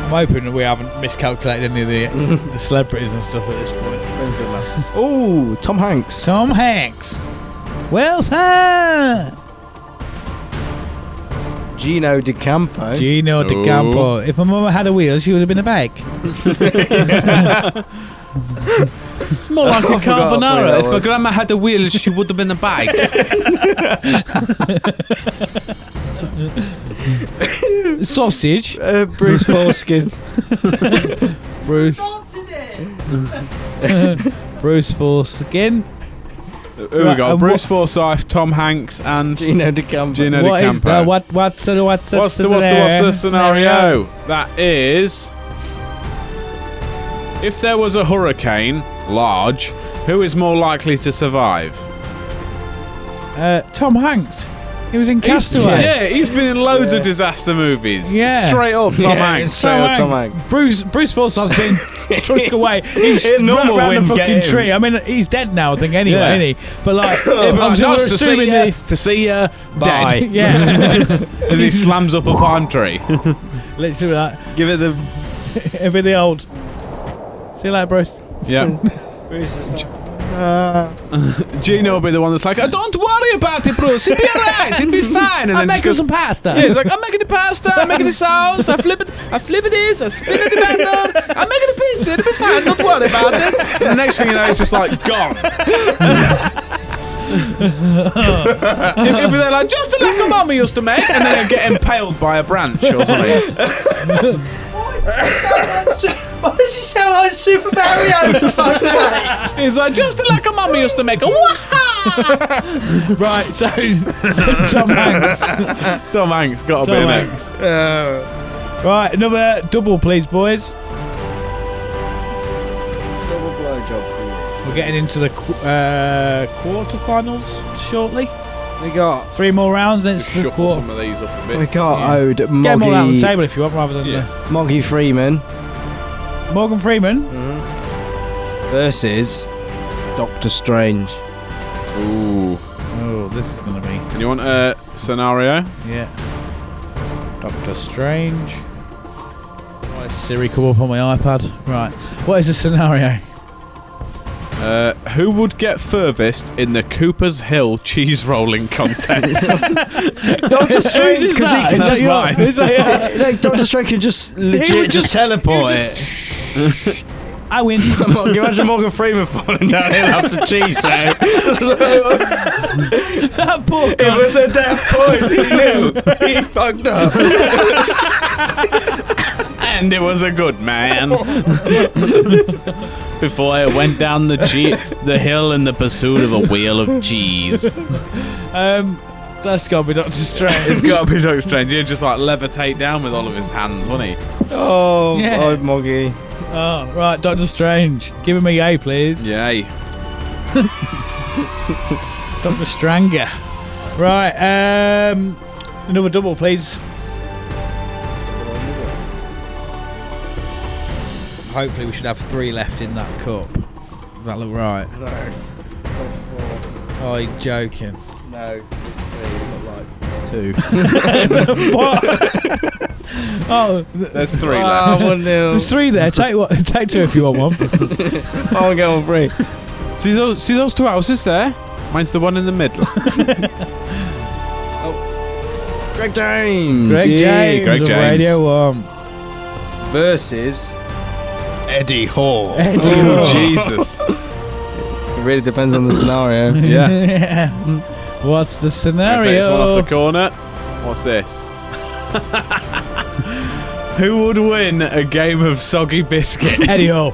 [SPEAKER 3] I'm hoping that we haven't miscalculated any of the celebrities and stuff at this point.
[SPEAKER 2] Oh, Tom Hanks.
[SPEAKER 3] Tom Hanks. Well, sir.
[SPEAKER 2] Gino D'Acampo.
[SPEAKER 3] Gino D'Acampo. If my mum had a wheel, she would have been a bag.
[SPEAKER 5] It's more like a carbonara. If my grandma had a wheel, she would have been a bag.
[SPEAKER 3] Sausage.
[SPEAKER 2] Bruce Foreskin.
[SPEAKER 3] Bruce Foreskin.
[SPEAKER 5] Who we got? Bruce Forsyth, Tom Hanks, and
[SPEAKER 2] Gino D'Acampo.
[SPEAKER 3] What is what's
[SPEAKER 5] the scenario? That is, if there was a hurricane, large, who is more likely to survive?
[SPEAKER 3] Tom Hanks. He was in Castaway.
[SPEAKER 5] Yeah, he's been in loads of disaster movies.
[SPEAKER 3] Yeah.
[SPEAKER 5] Straight up, Tom Hanks.
[SPEAKER 2] Tom Hanks.
[SPEAKER 3] Bruce Forsyth's been trucked away. He's
[SPEAKER 2] normal
[SPEAKER 3] around the
[SPEAKER 2] wind
[SPEAKER 3] fucking
[SPEAKER 2] get him.
[SPEAKER 3] tree. I mean, he's dead now, I think, anyway,
[SPEAKER 5] Yeah.
[SPEAKER 3] isn't he? But like,
[SPEAKER 5] Nice
[SPEAKER 3] we're
[SPEAKER 5] to
[SPEAKER 3] assuming
[SPEAKER 5] see you
[SPEAKER 2] Bye.
[SPEAKER 5] dead.
[SPEAKER 3] Yeah.
[SPEAKER 5] As he slams up a palm tree.
[SPEAKER 3] Let's do that.
[SPEAKER 2] Give it the.
[SPEAKER 3] It'll be the old. See you later, Bruce.
[SPEAKER 5] Yeah. Gino will be the one that's like, oh, don't worry about it, Bruce. It'll be alright. It'll be fine. And
[SPEAKER 3] I'm
[SPEAKER 5] then
[SPEAKER 3] making some pasta.
[SPEAKER 5] Yeah, he's like, I'm making the pasta, I'm making the sauce, I flip it this, I spin it in the batter, I'm making the pizza, it'll be fine, don't worry about it. And the next thing you know, it's just like, gone. He'll be there like, just like a mummy used to make, and then he'll get impaled by a branch or something.
[SPEAKER 4] Why does he sound like Super Mario, for fuck's sake?
[SPEAKER 5] He's like, just like a mummy used to make.
[SPEAKER 3] Right, so Tom Hanks.
[SPEAKER 5] Tom Hanks, gotta be
[SPEAKER 3] Tom
[SPEAKER 5] next.
[SPEAKER 3] Hanks. Right, another double, please, boys.
[SPEAKER 2] Double blowjob for you.
[SPEAKER 3] We're getting into the quarterfinals shortly.
[SPEAKER 2] We got
[SPEAKER 3] 3 more rounds, then it's the
[SPEAKER 5] Shuffle
[SPEAKER 3] quarter.
[SPEAKER 5] some of these up a
[SPEAKER 2] we
[SPEAKER 5] bit.
[SPEAKER 2] got owed
[SPEAKER 3] Get them all out on the
[SPEAKER 2] Moggy
[SPEAKER 3] table if you want, rather than
[SPEAKER 2] Moggy Freeman
[SPEAKER 3] Morgan Freeman.
[SPEAKER 2] versus Doctor Strange.
[SPEAKER 5] Ooh.
[SPEAKER 3] Oh, this is gonna be
[SPEAKER 5] And you want a scenario?
[SPEAKER 3] yeah. Doctor Strange. Why does Siri come up on my iPad? Right. What is the scenario?
[SPEAKER 5] Who would get furthest in the Cooper's Hill cheese rolling contest?
[SPEAKER 2] Doctor Strange, because he can.
[SPEAKER 5] That's mine.
[SPEAKER 2] Doctor Strange can just legit just teleport it.
[SPEAKER 3] I win.
[SPEAKER 2] Can you imagine Morgan Freeman falling down hill after cheese sale?
[SPEAKER 3] That poor
[SPEAKER 2] It
[SPEAKER 3] guy.
[SPEAKER 2] was a death point. He knew. He fucked up.
[SPEAKER 5] And it was a good man. Before I went down the hill in the pursuit of a wheel of cheese.
[SPEAKER 3] That's gotta be Doctor Strange.
[SPEAKER 5] It's got to be Doctor Strange. He'd just like levitate down with all of his hands, wouldn't he?
[SPEAKER 2] Oh,
[SPEAKER 3] Yeah.
[SPEAKER 2] old Moggy.
[SPEAKER 3] Oh, right, Doctor Strange. Give him a yay, please.
[SPEAKER 5] Yay.
[SPEAKER 3] Doctor Stranger. Right, another double, please. Hopefully we should have 3 left in that cup. Does that look right?
[SPEAKER 2] No.
[SPEAKER 3] Oh, you're joking.
[SPEAKER 2] No. Like 2.
[SPEAKER 3] What? Oh,
[SPEAKER 5] There's 3 left.
[SPEAKER 2] 1-0.
[SPEAKER 3] there's 3 there. Take 2 if you want one.
[SPEAKER 2] I want to go on 3.
[SPEAKER 5] See those 2 houses there? Mine's the one in the middle.
[SPEAKER 2] Greg James.
[SPEAKER 3] Greg James
[SPEAKER 5] Greg
[SPEAKER 3] of
[SPEAKER 5] James.
[SPEAKER 3] Radio 1.
[SPEAKER 2] Versus Eddie Hall.
[SPEAKER 5] Oh, Jesus.
[SPEAKER 2] It really depends on the scenario.
[SPEAKER 5] Yeah.
[SPEAKER 3] What's the
[SPEAKER 5] I'll
[SPEAKER 3] scenario?
[SPEAKER 5] take this one off the corner. What's this? Who would win a game of soggy biscuit?
[SPEAKER 3] Eddie Hall.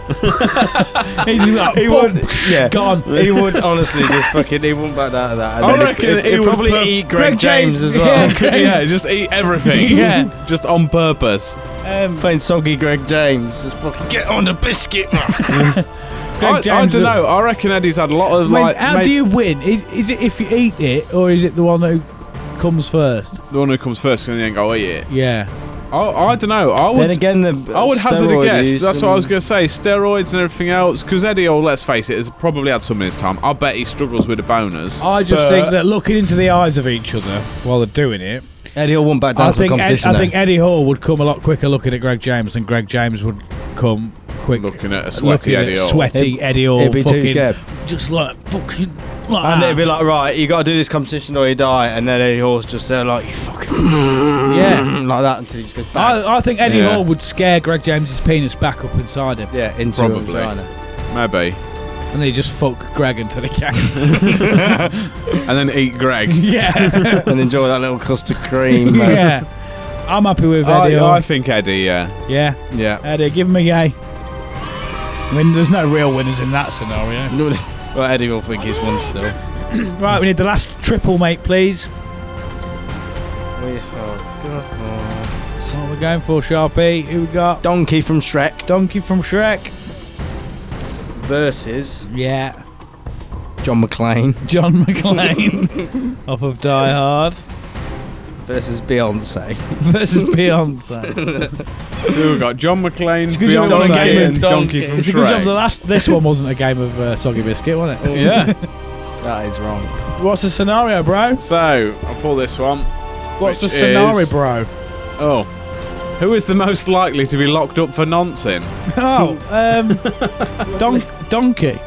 [SPEAKER 3] He's like,
[SPEAKER 2] He
[SPEAKER 3] boom,
[SPEAKER 2] would, yeah.
[SPEAKER 3] gone.
[SPEAKER 2] He would honestly just fucking. He wouldn't back out of that. And
[SPEAKER 5] I
[SPEAKER 2] then
[SPEAKER 5] reckon
[SPEAKER 2] he'd
[SPEAKER 5] he would
[SPEAKER 2] probably
[SPEAKER 5] put
[SPEAKER 2] eat Greg James as well.
[SPEAKER 3] Yeah.
[SPEAKER 5] Yeah, just eat everything.
[SPEAKER 3] Yeah.
[SPEAKER 5] Just on purpose.
[SPEAKER 2] Playing soggy Greg James. Just fucking get on the biscuit.
[SPEAKER 5] I
[SPEAKER 3] James
[SPEAKER 5] don't know. I reckon Eddie's had a lot of like.
[SPEAKER 3] how do you win? Is it if you eat it, or is it the one who comes first?
[SPEAKER 5] The one who comes first and then go eat it.
[SPEAKER 3] Yeah.
[SPEAKER 5] I don't know. I
[SPEAKER 2] Then
[SPEAKER 5] would.
[SPEAKER 2] again,
[SPEAKER 5] I would hazard a
[SPEAKER 2] steroid
[SPEAKER 5] guess.
[SPEAKER 2] use
[SPEAKER 5] That's what I was
[SPEAKER 2] and-
[SPEAKER 5] going to say. Steroids and everything else. Because Eddie, let's face it, has probably had some in his time. I bet he struggles with the boners.
[SPEAKER 3] I just think that looking into the eyes of each other while they're doing it,
[SPEAKER 2] Eddie Hall won't back down
[SPEAKER 3] I
[SPEAKER 2] to the
[SPEAKER 3] think
[SPEAKER 2] competition.
[SPEAKER 3] I think Eddie Hall would come a lot quicker looking at Greg James, and Greg James would come quick
[SPEAKER 5] looking at a sweaty Eddie Hall.
[SPEAKER 3] Sweaty Eddie Hall.
[SPEAKER 2] He'd be too
[SPEAKER 3] fucking-
[SPEAKER 2] scared.
[SPEAKER 3] Just like fucking like
[SPEAKER 2] And
[SPEAKER 3] that.
[SPEAKER 2] it'd be like, right, you got to do this competition or you die. And then Eddie Hall's just there like, you fucking...
[SPEAKER 3] Yeah.
[SPEAKER 2] like that until he just goes back.
[SPEAKER 3] I think Eddie
[SPEAKER 5] Yeah.
[SPEAKER 3] Hall would scare Greg James's penis back up inside him.
[SPEAKER 2] Yeah, into
[SPEAKER 5] Probably.
[SPEAKER 2] a vagina.
[SPEAKER 5] Maybe.
[SPEAKER 3] And then he just fuck Greg until he can.
[SPEAKER 5] And then eat Greg.
[SPEAKER 3] Yeah.
[SPEAKER 2] And enjoy that little custard cream. man.
[SPEAKER 3] Yeah. I'm happy with Eddie Hall.
[SPEAKER 5] I think Eddie, yeah.
[SPEAKER 3] Yeah.
[SPEAKER 5] Yeah.
[SPEAKER 3] Eddie, give him a yay. I mean, there's no real winners in that scenario.
[SPEAKER 2] Well, Eddie will think he's won still.
[SPEAKER 3] Right, we need the last triple, mate, please.
[SPEAKER 2] We have got
[SPEAKER 3] What we're going for, Sharpie? Who we got?
[SPEAKER 2] Donkey from Shrek
[SPEAKER 3] Donkey from Shrek.
[SPEAKER 2] versus
[SPEAKER 3] Yeah.
[SPEAKER 2] John McClane
[SPEAKER 3] John McClane off of Die Hard
[SPEAKER 2] versus Beyonce.
[SPEAKER 3] versus Beyonce.
[SPEAKER 5] So we've got John McClane,
[SPEAKER 3] It's a good job
[SPEAKER 5] Beyonce,
[SPEAKER 3] the game
[SPEAKER 5] and
[SPEAKER 2] of
[SPEAKER 5] Donkey
[SPEAKER 2] Donkey.
[SPEAKER 5] from
[SPEAKER 3] It's a good job
[SPEAKER 5] Shrek.
[SPEAKER 3] this one wasn't a game of Soggy Biscuit, was it?
[SPEAKER 5] Yeah.
[SPEAKER 2] That is wrong.
[SPEAKER 3] What's the scenario, bro?
[SPEAKER 5] So, I'll pull this one.
[SPEAKER 3] What's the
[SPEAKER 5] Which
[SPEAKER 3] scenario,
[SPEAKER 5] is-
[SPEAKER 3] bro?
[SPEAKER 5] Oh. Who is the most likely to be locked up for nonsense?
[SPEAKER 3] Oh, Donkey.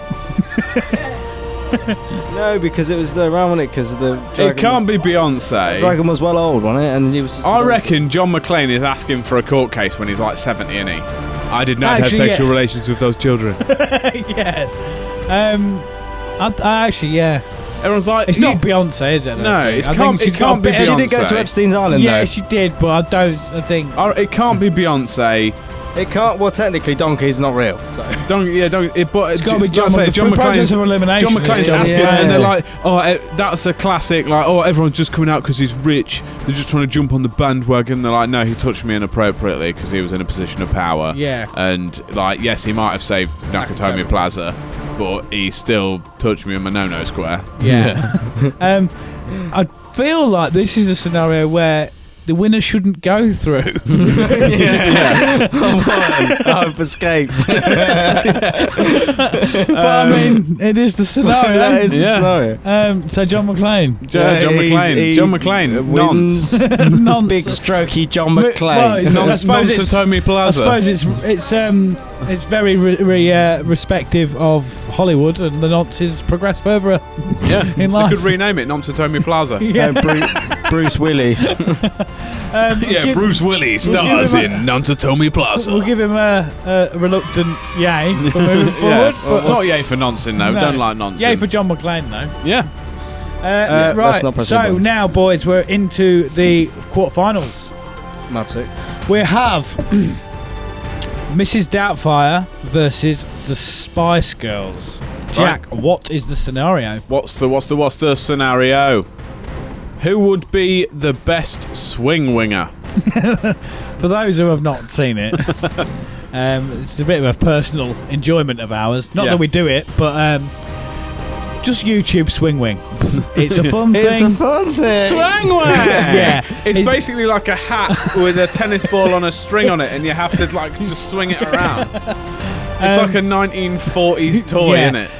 [SPEAKER 2] No, because it was the around, wasn't it? Because the dragon,
[SPEAKER 5] It can't be Beyonce.
[SPEAKER 2] Dragon was well old, wasn't it? And he was just.
[SPEAKER 5] I reckon John McClane is asking for a court case when he's like 70, isn't he? I did not have
[SPEAKER 3] Actually,
[SPEAKER 5] sexual
[SPEAKER 3] yeah.
[SPEAKER 5] relations with those children.
[SPEAKER 3] Yes. I actually, yeah.
[SPEAKER 5] Everyone's like,
[SPEAKER 3] It's not Beyonce, is it?
[SPEAKER 5] No,
[SPEAKER 3] I
[SPEAKER 5] it
[SPEAKER 3] think
[SPEAKER 5] can't-
[SPEAKER 3] she's
[SPEAKER 5] it
[SPEAKER 3] got
[SPEAKER 5] can't
[SPEAKER 3] a
[SPEAKER 5] be
[SPEAKER 3] bit of-
[SPEAKER 2] She did go to
[SPEAKER 5] Beyonce.
[SPEAKER 2] Epstein's Island,
[SPEAKER 3] Yeah,
[SPEAKER 2] though.
[SPEAKER 3] she did, but I think.
[SPEAKER 5] It can't be Beyonce.
[SPEAKER 2] It can't. Well, technically, Donkey's not real. So.
[SPEAKER 5] But
[SPEAKER 3] It's got to be
[SPEAKER 5] like I
[SPEAKER 3] John
[SPEAKER 5] say,
[SPEAKER 3] McClane. Process of elimination.
[SPEAKER 5] John McClane's
[SPEAKER 3] is
[SPEAKER 5] asking,
[SPEAKER 3] yeah.
[SPEAKER 5] and they're like, "Oh, that's a classic." Like, "Oh, everyone's just coming out because he's rich. They're just trying to jump on the bandwagon." They're like, "No, he touched me inappropriately because he was in a position of power."
[SPEAKER 3] Yeah.
[SPEAKER 5] And like, yes, he might have saved Nakatomi Plaza, but he still touched me in my no-no square.
[SPEAKER 3] Yeah. I feel like this is a scenario where the winner shouldn't go through.
[SPEAKER 2] I've escaped.
[SPEAKER 3] But I mean, it is the scenario.
[SPEAKER 2] That is the
[SPEAKER 5] Yeah.
[SPEAKER 2] scenario.
[SPEAKER 3] So John McClane.
[SPEAKER 5] John McClane.
[SPEAKER 2] he
[SPEAKER 5] John McClane.
[SPEAKER 2] wins.
[SPEAKER 3] Nonsense.
[SPEAKER 2] Big strokey John
[SPEAKER 3] Well,
[SPEAKER 2] McClane.
[SPEAKER 3] it's- I suppose it's-
[SPEAKER 5] Nakatomi
[SPEAKER 3] I
[SPEAKER 5] Plaza.
[SPEAKER 3] suppose it's very respective of Hollywood, and the nonces progress further
[SPEAKER 5] Yeah,
[SPEAKER 3] in
[SPEAKER 5] they
[SPEAKER 3] life.
[SPEAKER 5] could rename it Nakatomi Plaza.
[SPEAKER 3] Yeah.
[SPEAKER 2] Bruce Willie.
[SPEAKER 5] Yeah, Bruce Willis
[SPEAKER 3] stars
[SPEAKER 5] in Nakatomi Plaza.
[SPEAKER 3] We'll give him a reluctant yay for moving forward.
[SPEAKER 5] Well,
[SPEAKER 3] but
[SPEAKER 5] not yay for nonsense, though.
[SPEAKER 3] No.
[SPEAKER 5] Don't like nonsense.
[SPEAKER 3] Yay for John McClane, though.
[SPEAKER 5] Yeah.
[SPEAKER 3] Right,
[SPEAKER 2] let's not press
[SPEAKER 3] so
[SPEAKER 2] our buttons.
[SPEAKER 3] now, boys, we're into the quarterfinals.
[SPEAKER 2] That's it.
[SPEAKER 3] We have Mrs. Doubtfire versus the Spice Girls. Jack, what is the scenario?
[SPEAKER 5] What's the scenario? Who would be the best swing winger?
[SPEAKER 3] For those who have not seen it, it's a bit of a personal enjoyment of ours. Not
[SPEAKER 5] Yeah.
[SPEAKER 3] that we do it, but just YouTube swing wing. It's a fun thing.
[SPEAKER 2] It's a fun thing.
[SPEAKER 5] Swing wing!
[SPEAKER 3] Yeah.
[SPEAKER 5] It's basically like a hat with a tennis ball on a string on it, and you have to like just swing it around. It's like a 1940s toy,
[SPEAKER 3] yeah.
[SPEAKER 5] isn't it?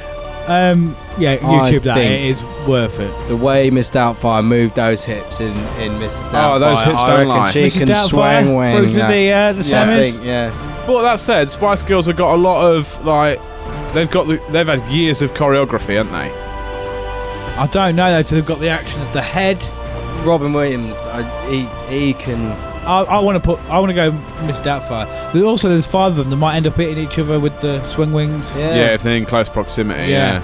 [SPEAKER 3] Yeah,
[SPEAKER 2] I
[SPEAKER 3] YouTube that.
[SPEAKER 2] think-
[SPEAKER 3] It is worth it.
[SPEAKER 2] The way Miss Doubtfire moved those hips in Mrs. Doubtfire.
[SPEAKER 5] Oh, those hips
[SPEAKER 2] I
[SPEAKER 5] don't
[SPEAKER 2] reckon
[SPEAKER 5] lie.
[SPEAKER 2] She
[SPEAKER 3] Mrs.
[SPEAKER 2] can
[SPEAKER 3] Doubtfire
[SPEAKER 2] swing wing.
[SPEAKER 3] through to the
[SPEAKER 2] I
[SPEAKER 3] semis.
[SPEAKER 2] think, yeah.
[SPEAKER 5] But that said, Spice Girls have got a lot of like they've had years of choreography, haven't they?
[SPEAKER 3] I don't know though. They've got the action of the head.
[SPEAKER 2] Robin Williams, he can.
[SPEAKER 3] I want to go Miss Doubtfire. There's 5 of them that might end up hitting each other with the swing wings.
[SPEAKER 2] Yeah.
[SPEAKER 5] If they're in close proximity.
[SPEAKER 3] Yeah.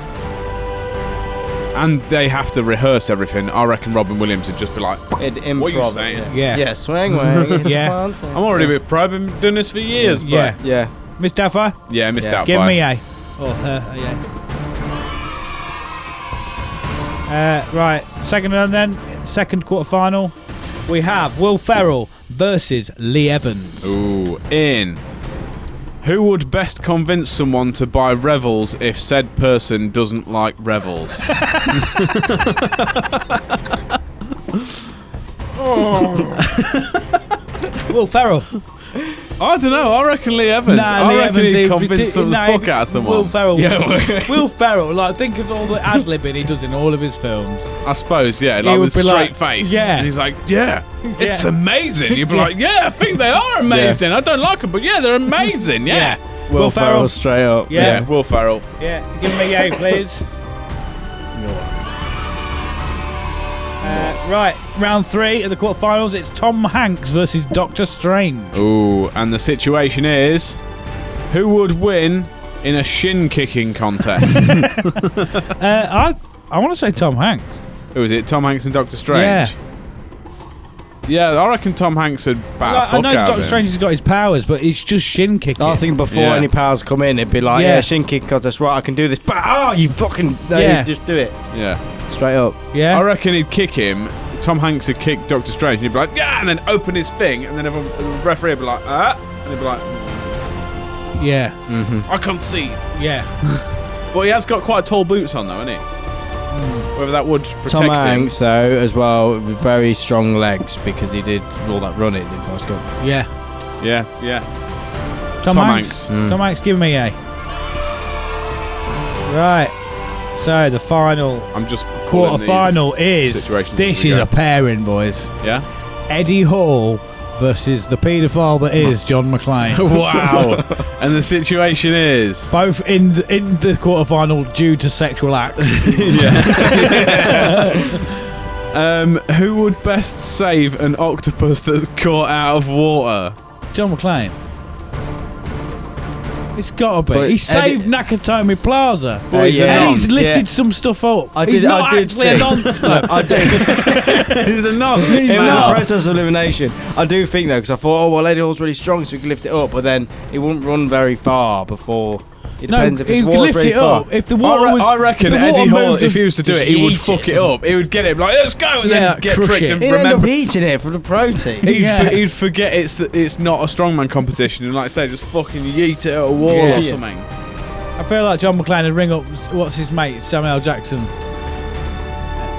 [SPEAKER 5] And they have to rehearse everything. I reckon Robin Williams would just be like,
[SPEAKER 2] Improv.
[SPEAKER 5] What are you saying?
[SPEAKER 3] Yeah.
[SPEAKER 2] Yeah, swing wing. It's
[SPEAKER 3] Yeah.
[SPEAKER 2] fun thing.
[SPEAKER 5] I'm already a bit pro, I've been doing this for years, but
[SPEAKER 3] Yeah.
[SPEAKER 2] Yeah.
[SPEAKER 3] Miss Doubtfire,
[SPEAKER 5] yeah, Miss
[SPEAKER 2] Yeah.
[SPEAKER 5] Doubtfire.
[SPEAKER 3] give me a. Or her, yeah. Right, second quarterfinal. We have Will Ferrell versus Lee Evans.
[SPEAKER 5] Ooh, in. Who would best convince someone to buy Revels if said person doesn't like Revels?
[SPEAKER 3] Will Ferrell.
[SPEAKER 5] I don't know. I reckon Lee Evans. I reckon he'd convince the fuck out of someone.
[SPEAKER 3] Will Ferrell.
[SPEAKER 2] Yeah.
[SPEAKER 3] Will Ferrell. Like, think of all the ad-libbing he does in all of his films.
[SPEAKER 5] I suppose, yeah,
[SPEAKER 3] He
[SPEAKER 5] like
[SPEAKER 3] would
[SPEAKER 5] with
[SPEAKER 3] be
[SPEAKER 5] straight
[SPEAKER 3] like,
[SPEAKER 5] face.
[SPEAKER 3] yeah.
[SPEAKER 5] And he's like, yeah, it's
[SPEAKER 3] Yeah.
[SPEAKER 5] amazing. You'd be like, yeah, I think they are amazing. I don't like them, but yeah, they're amazing. Yeah.
[SPEAKER 2] Will Ferrell straight up.
[SPEAKER 3] Yeah.
[SPEAKER 5] Will Ferrell.
[SPEAKER 3] Yeah, give me a please. Right, round 3 of the quarterfinals. It's Tom Hanks versus Doctor Strange.
[SPEAKER 5] Ooh, and the situation is, who would win in a shin kicking contest?
[SPEAKER 3] I want to say Tom Hanks.
[SPEAKER 5] Who is it? Tom Hanks and Doctor Strange.
[SPEAKER 3] Yeah.
[SPEAKER 5] Yeah, I reckon Tom Hanks would bat a
[SPEAKER 3] I
[SPEAKER 5] fuck
[SPEAKER 3] know
[SPEAKER 5] out of
[SPEAKER 3] Doctor
[SPEAKER 5] him.
[SPEAKER 3] Strange has got his powers, but it's just shin kicking.
[SPEAKER 2] I think before
[SPEAKER 5] Yeah.
[SPEAKER 2] any powers come in, it'd be like,
[SPEAKER 3] Yeah.
[SPEAKER 2] yeah, shin kick contest, right, I can do this. But, you fucking... No,
[SPEAKER 3] Yeah.
[SPEAKER 2] you just do it.
[SPEAKER 5] Yeah.
[SPEAKER 2] Straight up.
[SPEAKER 3] Yeah.
[SPEAKER 5] I reckon he'd kick him. Tom Hanks would kick Doctor Strange, and he'd be like, yeah, and then open his thing, and then the referee would be like, and he'd be like,
[SPEAKER 3] Yeah.
[SPEAKER 5] I can't see.
[SPEAKER 3] Yeah.
[SPEAKER 5] But he has got quite tall boots on, though, hasn't he? Whether that would protect
[SPEAKER 2] Tom
[SPEAKER 5] him.
[SPEAKER 2] Hanks, though, as well, with very strong legs because he did all that running in Forrest Gump.
[SPEAKER 3] Yeah.
[SPEAKER 5] Yeah.
[SPEAKER 3] Tom
[SPEAKER 5] Tom
[SPEAKER 3] Hanks.
[SPEAKER 5] Hanks.
[SPEAKER 3] Tom Hanks, give me a. Right. So the final
[SPEAKER 5] I'm just
[SPEAKER 3] quarter-final is.
[SPEAKER 5] situations
[SPEAKER 3] This
[SPEAKER 5] as we
[SPEAKER 3] is
[SPEAKER 5] go.
[SPEAKER 3] a pairing, boys.
[SPEAKER 5] Yeah.
[SPEAKER 3] Eddie Hall versus the paedophile that is John McClane.
[SPEAKER 5] Wow. And the situation is.
[SPEAKER 3] Both in the quarter-final due to sexual acts.
[SPEAKER 5] Who would best save an octopus that's caught out of water?
[SPEAKER 3] John McClane. It's gotta be.
[SPEAKER 2] But
[SPEAKER 3] He saved Nakatomi Plaza.
[SPEAKER 5] But he's a
[SPEAKER 3] And
[SPEAKER 5] nonce.
[SPEAKER 3] he's lifted
[SPEAKER 2] Yeah.
[SPEAKER 3] some stuff up.
[SPEAKER 2] I
[SPEAKER 3] He's
[SPEAKER 2] did-
[SPEAKER 3] not
[SPEAKER 2] I did
[SPEAKER 3] actually a
[SPEAKER 2] think-
[SPEAKER 3] nonce. though.
[SPEAKER 2] I do.
[SPEAKER 5] He's a nonce.
[SPEAKER 2] It was
[SPEAKER 3] not.
[SPEAKER 2] a process of elimination. I do think, though, because I thought, Eddie Hall's really strong, so we can lift it up, but then he wouldn't run very far before... It
[SPEAKER 3] No,
[SPEAKER 2] depends if
[SPEAKER 3] he
[SPEAKER 2] his
[SPEAKER 3] could
[SPEAKER 2] water's
[SPEAKER 3] lift
[SPEAKER 2] really
[SPEAKER 3] it
[SPEAKER 2] far.
[SPEAKER 3] up. If the water was...
[SPEAKER 5] I reckon
[SPEAKER 3] if the
[SPEAKER 5] Eddie
[SPEAKER 3] water
[SPEAKER 5] Hall,
[SPEAKER 3] moved
[SPEAKER 5] if he was to do
[SPEAKER 2] just
[SPEAKER 5] it, he would
[SPEAKER 2] yeet
[SPEAKER 5] fuck
[SPEAKER 2] it.
[SPEAKER 5] it up. He would get it like, let's go, and
[SPEAKER 3] Yeah,
[SPEAKER 5] then get
[SPEAKER 3] crush
[SPEAKER 5] tricked
[SPEAKER 3] it.
[SPEAKER 5] and
[SPEAKER 2] He'd end up
[SPEAKER 5] remember.
[SPEAKER 2] eating it for the protein.
[SPEAKER 5] He'd forget it's not a strongman competition, and like I say, just fucking yeet it at a wall
[SPEAKER 3] Yeah.
[SPEAKER 5] or something.
[SPEAKER 3] I feel like John McClane would ring up, what's his mate, Samuel L. Jackson,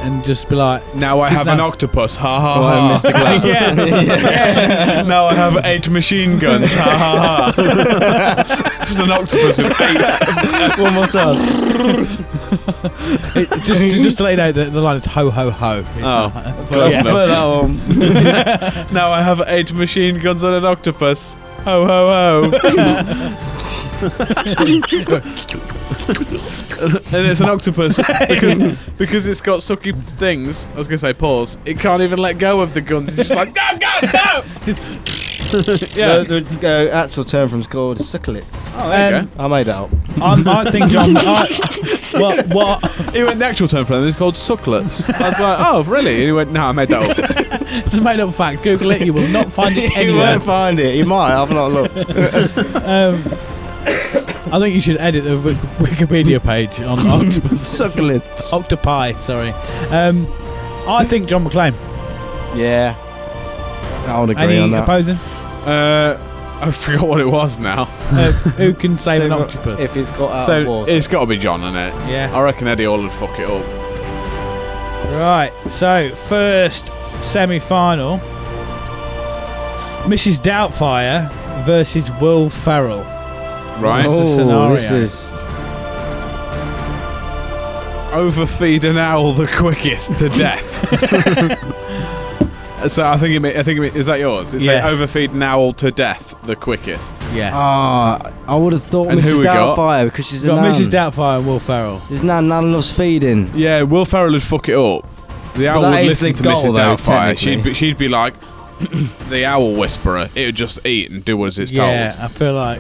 [SPEAKER 3] and just be like...
[SPEAKER 5] Now I
[SPEAKER 3] His
[SPEAKER 5] have an
[SPEAKER 3] name-
[SPEAKER 5] octopus, ha ha
[SPEAKER 2] Oh,
[SPEAKER 5] ha.
[SPEAKER 2] Mr. Glass.
[SPEAKER 3] yeah.
[SPEAKER 5] Now I have 8 machine guns, ha ha ha. Just an octopus with 8.
[SPEAKER 2] One more time.
[SPEAKER 3] just to let you know, the line is ho ho ho. It's
[SPEAKER 5] Oh,
[SPEAKER 3] not-
[SPEAKER 5] close
[SPEAKER 2] Yeah,
[SPEAKER 5] enough.
[SPEAKER 2] for that one.
[SPEAKER 5] Now I have 8 machine guns and an octopus. Ho ho ho. And it's an octopus because it's got sucky things. I was gonna say paws. It can't even let go of the guns. It's just like go go go. Yeah.
[SPEAKER 2] The actual term from school is succulets.
[SPEAKER 5] Oh, there you
[SPEAKER 2] I made that up.
[SPEAKER 3] I think John... what?
[SPEAKER 5] go. He went the actual term for them is called sucklets. I was like, oh really? And he went, no, I made that up.
[SPEAKER 3] It's a made up fact. Google it. You will not find it
[SPEAKER 2] He
[SPEAKER 3] anywhere.
[SPEAKER 2] won't find it. He might. I've not looked.
[SPEAKER 3] I think you should edit the Wikipedia page on octopus.
[SPEAKER 2] Succulets.
[SPEAKER 3] Octopi, sorry. I think John McClane.
[SPEAKER 2] Yeah. I would agree
[SPEAKER 3] Any
[SPEAKER 2] on that.
[SPEAKER 3] opposing?
[SPEAKER 5] I forgot what it was now.
[SPEAKER 3] Who can save an
[SPEAKER 2] So,
[SPEAKER 3] octopus?
[SPEAKER 2] If he's got out of
[SPEAKER 5] So
[SPEAKER 2] water.
[SPEAKER 5] it's got to be John, isn't it?
[SPEAKER 3] Yeah.
[SPEAKER 5] I reckon Eddie Hall would fuck it up.
[SPEAKER 3] Right. So first semi-final: Mrs. Doubtfire versus Will Ferrell.
[SPEAKER 5] Right?
[SPEAKER 3] Oh. scenario.
[SPEAKER 2] This is...
[SPEAKER 5] Overfeed an owl the quickest to death. So I think is that yours? It's
[SPEAKER 3] Yes.
[SPEAKER 5] like overfeed an owl to death the quickest.
[SPEAKER 3] Yeah.
[SPEAKER 2] I would have thought
[SPEAKER 5] And who
[SPEAKER 2] Mrs.
[SPEAKER 5] we got?
[SPEAKER 2] Doubtfire because she's a
[SPEAKER 3] Got
[SPEAKER 2] nan.
[SPEAKER 3] Mrs. Doubtfire and Will Ferrell.
[SPEAKER 2] This nan loves feeding.
[SPEAKER 5] Yeah, Will Ferrell would fuck it up. The owl
[SPEAKER 2] that
[SPEAKER 5] would
[SPEAKER 2] is
[SPEAKER 5] listen
[SPEAKER 2] the
[SPEAKER 5] to
[SPEAKER 2] goal,
[SPEAKER 5] Mrs.
[SPEAKER 2] though,
[SPEAKER 5] Doubtfire.
[SPEAKER 2] technically.
[SPEAKER 5] She'd be like the owl whisperer. It would just eat and do as it's
[SPEAKER 3] Yeah,
[SPEAKER 5] told.
[SPEAKER 3] I feel like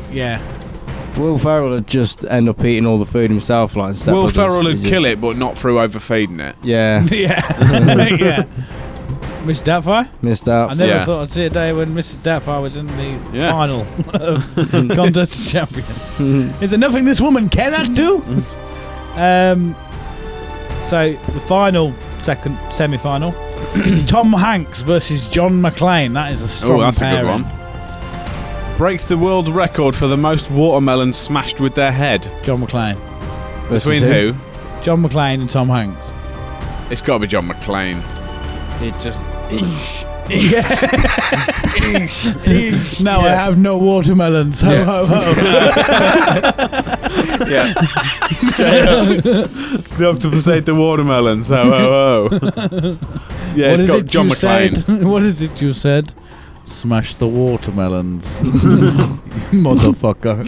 [SPEAKER 2] Will Ferrell would just end up eating all the food himself, like Step
[SPEAKER 5] Will
[SPEAKER 2] Brothers.
[SPEAKER 5] Ferrell would
[SPEAKER 2] He just-
[SPEAKER 5] kill it, but not through overfeeding it.
[SPEAKER 2] Yeah,
[SPEAKER 3] yeah. yeah. Mrs. Doubtfire?
[SPEAKER 2] missed out.
[SPEAKER 3] I never
[SPEAKER 5] Yeah.
[SPEAKER 3] thought I'd see a day when Mrs. Doubtfire was in the
[SPEAKER 5] Yeah.
[SPEAKER 3] final of Contest of Champions. Is there nothing this woman cannot do? So the final, second semi-final, Tom Hanks versus John McClane. That is a strong
[SPEAKER 5] Oh, that's
[SPEAKER 3] pairing.
[SPEAKER 5] a good one. Breaks the world record for the most watermelons smashed with their head.
[SPEAKER 3] John McClane.
[SPEAKER 5] Between who?
[SPEAKER 3] John McClane and Tom Hanks.
[SPEAKER 5] It's got to be John McClane.
[SPEAKER 2] It just...
[SPEAKER 3] Now I have no watermelons. Ho, ho, ho.
[SPEAKER 5] Yeah. The octopus ate the watermelons. Ho, ho, ho. Yeah,
[SPEAKER 3] What
[SPEAKER 5] it's
[SPEAKER 3] is
[SPEAKER 5] got
[SPEAKER 3] it
[SPEAKER 5] John
[SPEAKER 3] you
[SPEAKER 5] McClane.
[SPEAKER 3] said? What is it you said? Smash the watermelons. Motherfucker.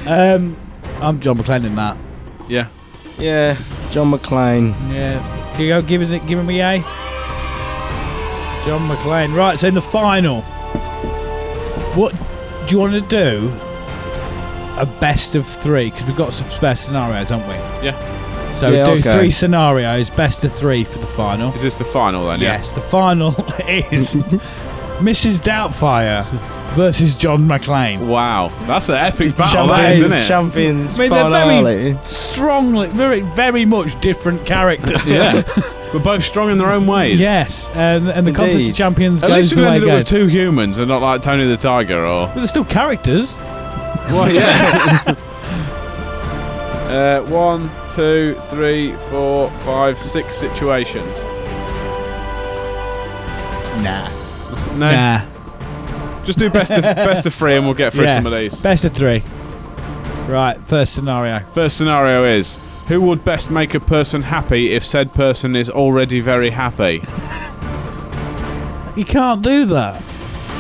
[SPEAKER 3] I'm John McClane in that.
[SPEAKER 5] Yeah.
[SPEAKER 2] Yeah, John McClane.
[SPEAKER 3] Yeah. Can you go give him a yay? John McClane. Right, so in the final, what do you want to do? A best of 3, because we've got some spare scenarios, haven't we?
[SPEAKER 5] Yeah.
[SPEAKER 3] So do 3 scenarios, best of 3 for the final.
[SPEAKER 5] Is this the final then?
[SPEAKER 3] Yes, the final is Mrs. Doubtfire versus John McClane.
[SPEAKER 5] Wow. That's an epic battle, isn't it?
[SPEAKER 2] Champions
[SPEAKER 3] I mean,
[SPEAKER 2] finale.
[SPEAKER 3] they're very strongly, very much different characters.
[SPEAKER 5] Yeah. We're both strong in their own ways.
[SPEAKER 3] Yes, and the contest of champions
[SPEAKER 5] At
[SPEAKER 3] goes
[SPEAKER 5] least
[SPEAKER 3] the
[SPEAKER 5] we
[SPEAKER 3] way it
[SPEAKER 5] ended up
[SPEAKER 3] goes.
[SPEAKER 5] with 2 humans and not like Tony the Tiger or...
[SPEAKER 3] But they're still characters.
[SPEAKER 5] Well, yeah. 1, 2, 3, 4, 5, 6 situations.
[SPEAKER 3] Nah.
[SPEAKER 5] No.
[SPEAKER 3] Nah.
[SPEAKER 5] Just do best of 3 and we'll get through some of these.
[SPEAKER 3] Best of 3. Right, first scenario.
[SPEAKER 5] First scenario is, who would best make a person happy if said person is already very happy?
[SPEAKER 3] You can't do that.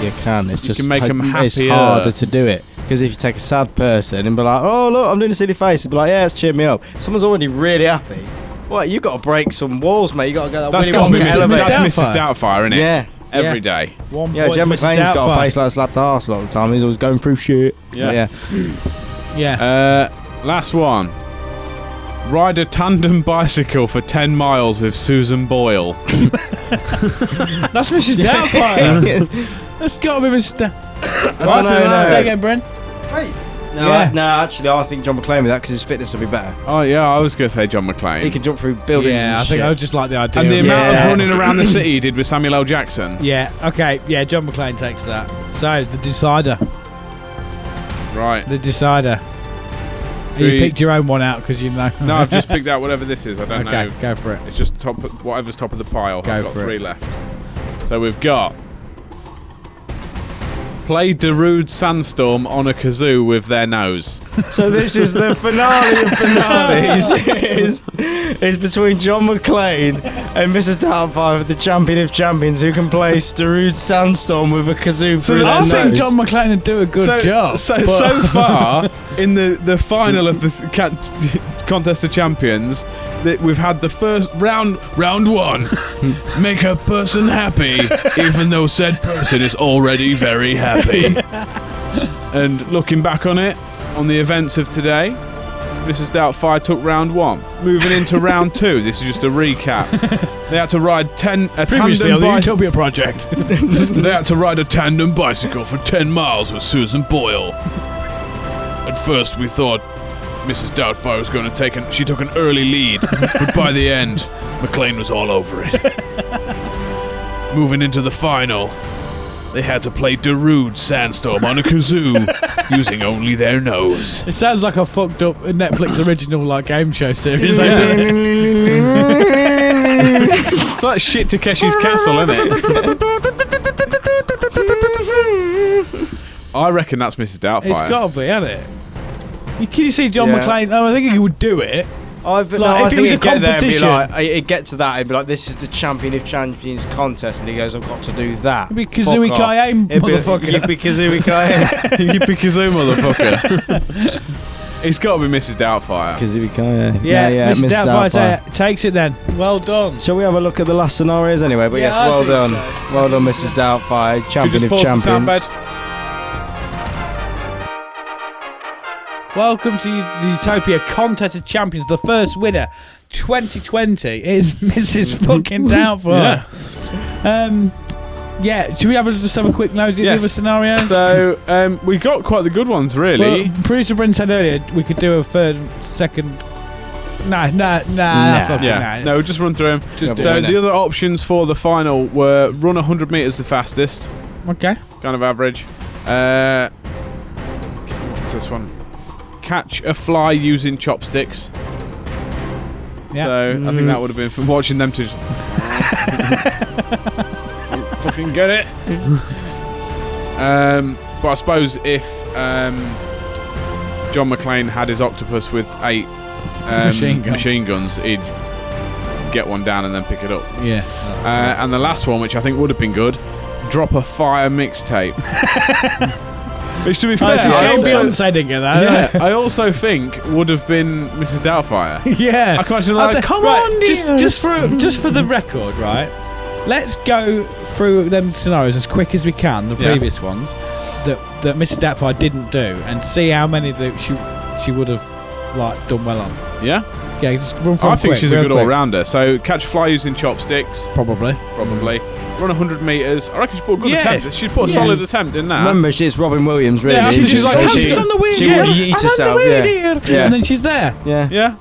[SPEAKER 2] You can. It's just
[SPEAKER 5] can make 'em
[SPEAKER 2] it's
[SPEAKER 5] happier.
[SPEAKER 2] harder to do it. Because if you take a sad person and be like, oh, look, I'm doing a silly face, and be like, yeah, it's cheered me up. Someone's already really happy. What, you got to break some walls, mate. You got to get that
[SPEAKER 5] That's
[SPEAKER 2] Willy
[SPEAKER 5] got to be
[SPEAKER 2] Wonka elevator.
[SPEAKER 5] Mrs. Doubtfire, isn't it?
[SPEAKER 2] Yeah.
[SPEAKER 5] Every day.
[SPEAKER 2] Yeah, Jen McClane's got a face like a slapped arse a lot of the time. He's always going through shit.
[SPEAKER 5] Yeah.
[SPEAKER 3] Yeah.
[SPEAKER 5] Last one. Ride a tandem bicycle for 10 miles with Susan Boyle.
[SPEAKER 3] That's Mrs. Doubtfire. That's got to be Mrs. Doubtfire.
[SPEAKER 2] I don't know.
[SPEAKER 3] Say again, Brent.
[SPEAKER 4] Wait.
[SPEAKER 2] No,
[SPEAKER 3] Yeah.
[SPEAKER 2] actually, I think John McClane with that because his fitness will be better.
[SPEAKER 5] Oh, yeah, I was going to say John McClane.
[SPEAKER 2] He can jump through buildings
[SPEAKER 3] Yeah,
[SPEAKER 2] and
[SPEAKER 3] I think
[SPEAKER 2] shit.
[SPEAKER 3] I just like the idea.
[SPEAKER 5] And the
[SPEAKER 3] of
[SPEAKER 5] amount
[SPEAKER 2] Yeah.
[SPEAKER 5] of running around the city he did with Samuel L. Jackson.
[SPEAKER 3] Yeah, okay. Yeah, John McClane takes that. So, the decider.
[SPEAKER 5] Right.
[SPEAKER 3] The decider. You
[SPEAKER 5] 3.
[SPEAKER 3] picked your own one out because you know.
[SPEAKER 5] No, I've just picked out whatever this is. I don't
[SPEAKER 3] Okay,
[SPEAKER 5] know.
[SPEAKER 3] go for it.
[SPEAKER 5] It's just whatever's top of the pile.
[SPEAKER 3] Go
[SPEAKER 5] I've got
[SPEAKER 3] for
[SPEAKER 5] 3
[SPEAKER 3] it.
[SPEAKER 5] left. So we've got... Play Darude Sandstorm on a kazoo with their nose.
[SPEAKER 2] So this is the finale of finales. It's between John McClane and Mrs. Doubtfire, the champion of champions, who can play Darude Sandstorm with a kazoo through their
[SPEAKER 3] I
[SPEAKER 2] nose.
[SPEAKER 3] think John McClane would do a good job.
[SPEAKER 5] So far, in the final of the Contest of Champions, that we've had the first round 1. Make a person happy, even though said person is already very happy. And looking back on it, on the events of today, Mrs. Doubtfire took round 1. Moving into round 2, this is just a recap. They had to ride
[SPEAKER 3] Previously on the Utopia Project.
[SPEAKER 5] They had to ride a tandem bicycle for 10 miles with Susan Boyle. At first we thought Mrs. Doubtfire was going to she took an early lead, but by the end, McClane was all over it. Moving into the final, they had to play Darude Sandstorm on a kazoo, using only their nose.
[SPEAKER 3] It sounds like a fucked up Netflix original like game show series.
[SPEAKER 5] It's like shit Takeshi's Castle, isn't it? I reckon that's Mrs. Doubtfire.
[SPEAKER 3] It's got to be, hasn't it? Can you see John
[SPEAKER 2] Yeah.
[SPEAKER 3] McClane? Oh, I think he would do it.
[SPEAKER 2] I
[SPEAKER 3] if it
[SPEAKER 2] think
[SPEAKER 3] was a
[SPEAKER 2] he'd get there and be
[SPEAKER 3] competition-
[SPEAKER 2] like, he'd get to that and be like, this is the champion of champions contest, and he goes, I've got to do that.
[SPEAKER 3] It'd be Kazooie Kaye, motherfucker.
[SPEAKER 2] Yippee Kazooie Kaye.
[SPEAKER 5] Yippee kazoo, motherfucker. It's got to be Mrs. Doubtfire.
[SPEAKER 2] Kazooie Kaye.
[SPEAKER 3] Yeah, Mr. Doubtfire takes it then. Well done.
[SPEAKER 2] Shall we have a look at the last scenarios anyway? But
[SPEAKER 3] Yeah,
[SPEAKER 2] yes,
[SPEAKER 3] I
[SPEAKER 2] well
[SPEAKER 3] think
[SPEAKER 2] done.
[SPEAKER 3] so.
[SPEAKER 2] Well done, Mrs. Doubtfire, champion of
[SPEAKER 5] Could you just pause the
[SPEAKER 2] champions.
[SPEAKER 5] soundbed?
[SPEAKER 3] Welcome to the Utopia Contest of Champions. The first winner, 2020, is Mrs. fucking Doubtfire. Yeah, should we just have a quick nosy at the other senourios?
[SPEAKER 5] So, we got quite the good ones, really.
[SPEAKER 3] Well, producer Bryn said earlier we could do a third, second. Nah.
[SPEAKER 5] No, we'll just run through them. So the other options for the final were run 100 metres the fastest,
[SPEAKER 3] Okay.
[SPEAKER 5] kind of average. What's this one? Catch a fly using chopsticks.
[SPEAKER 3] Yeah.
[SPEAKER 5] So I think that would have been from watching them to just fucking get it. But I suppose if John McClane had his octopus with 8 machine guns, he'd get one down and then pick it up.
[SPEAKER 3] Yeah.
[SPEAKER 5] And the last one, which I think would have been good, drop a fire mixtape. Which, to be fair,
[SPEAKER 3] Beyonce didn't get that.
[SPEAKER 5] I also think would have been Mrs. Doubtfire.
[SPEAKER 3] Yeah.
[SPEAKER 5] I can imagine like,
[SPEAKER 3] come on, just for the record, right? Let's go through them scenarios as quick as we can, the previous ones that Mrs. Doubtfire didn't do, and see how many that she would have like done well on.
[SPEAKER 5] Yeah?
[SPEAKER 3] Yeah, just run through.
[SPEAKER 5] I think she's a good all-rounder. So catch a fly using chopsticks.
[SPEAKER 3] Probably.
[SPEAKER 5] Run 100 metres. I reckon she put a good attempt. She's put a solid attempt in that.
[SPEAKER 2] Remember, she's Robin Williams, really.
[SPEAKER 5] Yeah,
[SPEAKER 3] she's like, she's on the wheel,
[SPEAKER 2] she would eat herself. Yeah.
[SPEAKER 3] And then she's there.
[SPEAKER 2] Yeah.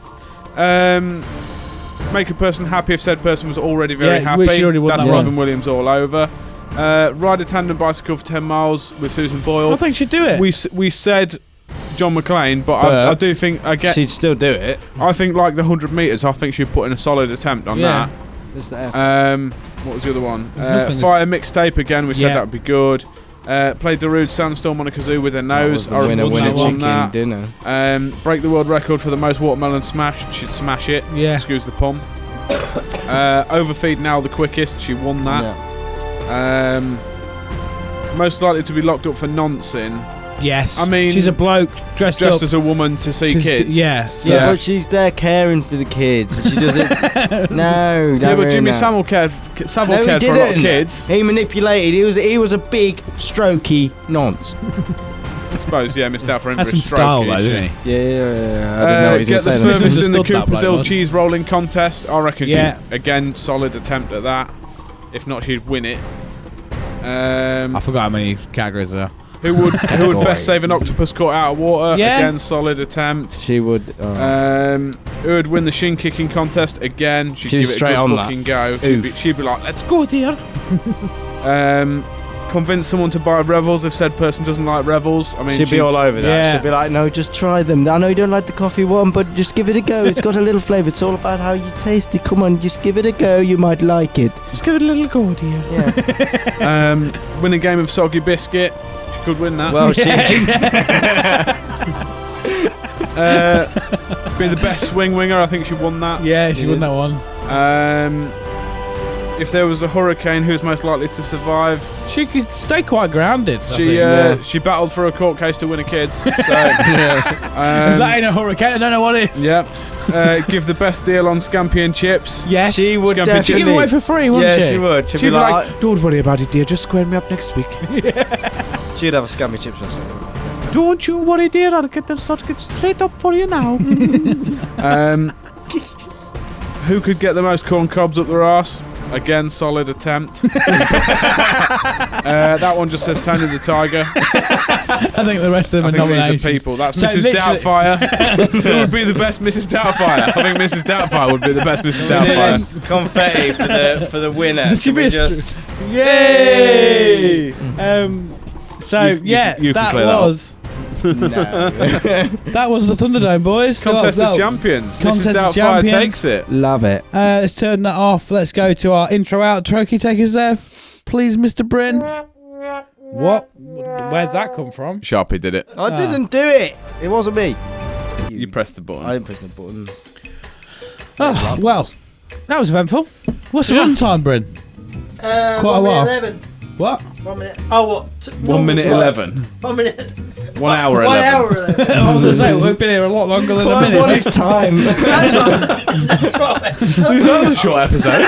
[SPEAKER 5] Make a person happy if said person was already very happy. That's Robin Williams all over. Ride a tandem bicycle for 10 miles with Susan Boyle.
[SPEAKER 3] I think she'd do it.
[SPEAKER 5] We said John McClane, but I do think
[SPEAKER 2] she'd still do it.
[SPEAKER 5] I think like the 100 metres, I think she'd put in a solid attempt on that. What was the other one? Fire mixtape again. We said that would be good. Played Darude Sandstorm on a kazoo with her nose.
[SPEAKER 2] I winner chicken dinner.
[SPEAKER 5] Break the world record for the most watermelon smash. She'd smash it.
[SPEAKER 3] Yeah.
[SPEAKER 5] Excuse the pun. Overfeed now the quickest. She won that. Yeah. Most likely to be locked up for nonsense.
[SPEAKER 3] Yes.
[SPEAKER 5] I mean,
[SPEAKER 3] she's a bloke dressed up
[SPEAKER 5] as a woman to see kids.
[SPEAKER 3] Yeah.
[SPEAKER 2] So. Yeah, but she's there caring for the kids. She does it. No.
[SPEAKER 5] Yeah, but Jimmy Savile cared for a lot of kids.
[SPEAKER 2] He manipulated. He was a big, strokey nonce.
[SPEAKER 5] I suppose, yeah, Miss Doubtfire.
[SPEAKER 3] That's some style, though, isn't he?
[SPEAKER 2] Yeah. I don't know what he's
[SPEAKER 5] get the
[SPEAKER 2] say
[SPEAKER 5] service in the Coopersville cheese rolling contest. I reckon she, again, solid attempt at that. If not, she'd win it.
[SPEAKER 3] I forgot how many categories there are.
[SPEAKER 5] Who would best save an octopus caught out of water? Yeah. Again, solid attempt.
[SPEAKER 2] She would.
[SPEAKER 5] Who would win the shin kicking contest? Again, she'd give it a good fucking go. She'd be like, let's go, dear. Convince someone to buy Revels if said person doesn't like Revels. I mean,
[SPEAKER 2] she'd be all over that. Yeah. She'd be like, no, just try them. I know you don't like the coffee one, but just give it a go. It's got a little flavour. It's all about how you taste it. Come on, just give it a go. You might like it.
[SPEAKER 3] Just give it a little go, dear.
[SPEAKER 2] Yeah.
[SPEAKER 5] Win a game of soggy biscuit. She could win that.
[SPEAKER 2] Well,
[SPEAKER 5] be the best swing winger. I think she won that.
[SPEAKER 3] Yeah, she won that one.
[SPEAKER 5] If there was a hurricane, who's most likely to survive?
[SPEAKER 3] She could stay quite grounded.
[SPEAKER 5] She battled for a court case to win a kids. So, if
[SPEAKER 3] that ain't a hurricane, I don't know what is.
[SPEAKER 5] Yeah. Give the best deal on Scampi and chips.
[SPEAKER 3] Yes,
[SPEAKER 2] she would definitely.
[SPEAKER 3] She'd give away for free, wouldn't she?
[SPEAKER 2] Yeah, she would.
[SPEAKER 5] She'd be like, don't worry about it, dear. Just square me up next week.
[SPEAKER 2] She'd have a Scampi chips or something.
[SPEAKER 3] Don't you worry, dear. I'll get them sorted straight up for you now.
[SPEAKER 5] Who could get the most corn cobs up their arse? Again, solid attempt. That one just says Tony the Tiger.
[SPEAKER 3] I think the rest of them are nominations.
[SPEAKER 5] These are people. That's so Mrs. Doubtfire. Who would be the best Mrs. Doubtfire? I think Mrs. Doubtfire would be the best Mrs. Doubtfire.
[SPEAKER 2] Confetti for the winner.
[SPEAKER 3] Should be just yay! That was.
[SPEAKER 2] No.
[SPEAKER 3] That was the Thunderdome, boys.
[SPEAKER 5] Contest of Champions. Mrs. Doubtfire takes it.
[SPEAKER 2] Love it.
[SPEAKER 3] Let's turn that off. Let's go to our intro outro. Can you take us there, please, Mr. Bryn? What? Where's that come from?
[SPEAKER 5] Sharpie did it.
[SPEAKER 2] I didn't do it. It wasn't me.
[SPEAKER 5] You pressed the button.
[SPEAKER 2] I didn't press the button.
[SPEAKER 3] Oh, well, that was eventful. What's the runtime, Bryn?
[SPEAKER 4] Quite
[SPEAKER 3] a while.
[SPEAKER 4] 11.
[SPEAKER 3] What?
[SPEAKER 4] 1 minute. Oh, what?
[SPEAKER 5] 1 minute 11.
[SPEAKER 4] 1 minute.
[SPEAKER 5] 1 hour 11.
[SPEAKER 4] 1 hour 11.
[SPEAKER 3] I was going to say, we've been here a lot longer than a minute.
[SPEAKER 2] What is time?
[SPEAKER 4] That's right.
[SPEAKER 5] That was a short episode.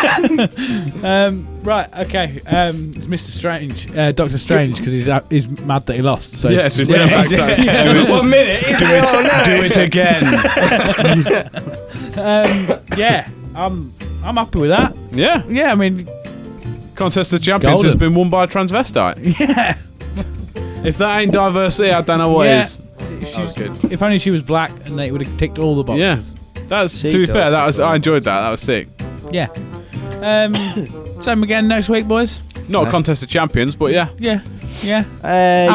[SPEAKER 3] Right, okay. It's Mr. Strange, Dr. Strange, because he's mad that he lost. So
[SPEAKER 5] yes, it's turn back time.
[SPEAKER 2] Do it 1 minute.
[SPEAKER 5] Do it again.
[SPEAKER 3] Yeah, I'm happy with that.
[SPEAKER 5] Yeah.
[SPEAKER 3] Yeah, I mean,
[SPEAKER 5] Contest of Champions has been won by a transvestite.
[SPEAKER 3] Yeah.
[SPEAKER 5] If that ain't diversity, I don't know what is.
[SPEAKER 3] That was good. If only she was black, and it would have ticked all the boxes.
[SPEAKER 5] Yeah. That's, to be fair, I enjoyed that. That was sick.
[SPEAKER 3] Yeah. Same again next week, boys.
[SPEAKER 5] Not a Contest of Champions, but yeah.
[SPEAKER 3] Yeah. Yeah.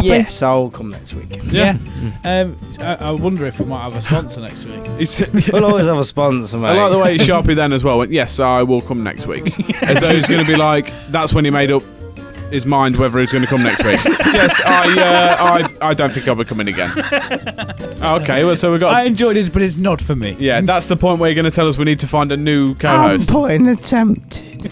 [SPEAKER 2] Yes, I'll come next week.
[SPEAKER 3] Yeah. I wonder if we might have a sponsor next week.
[SPEAKER 2] We'll always have a sponsor, mate.
[SPEAKER 5] I like the way Sharpie then as well went, yes, I will come next week. As though he's going to be like, that's when he made up his mind whether he's going to come next week. Yes, I don't think I'll be coming again. Okay, well, so we got.
[SPEAKER 3] I enjoyed it, but it's not for me.
[SPEAKER 5] Yeah, that's the point where you're going to tell us we need to find a new co-host.
[SPEAKER 2] Point attempted.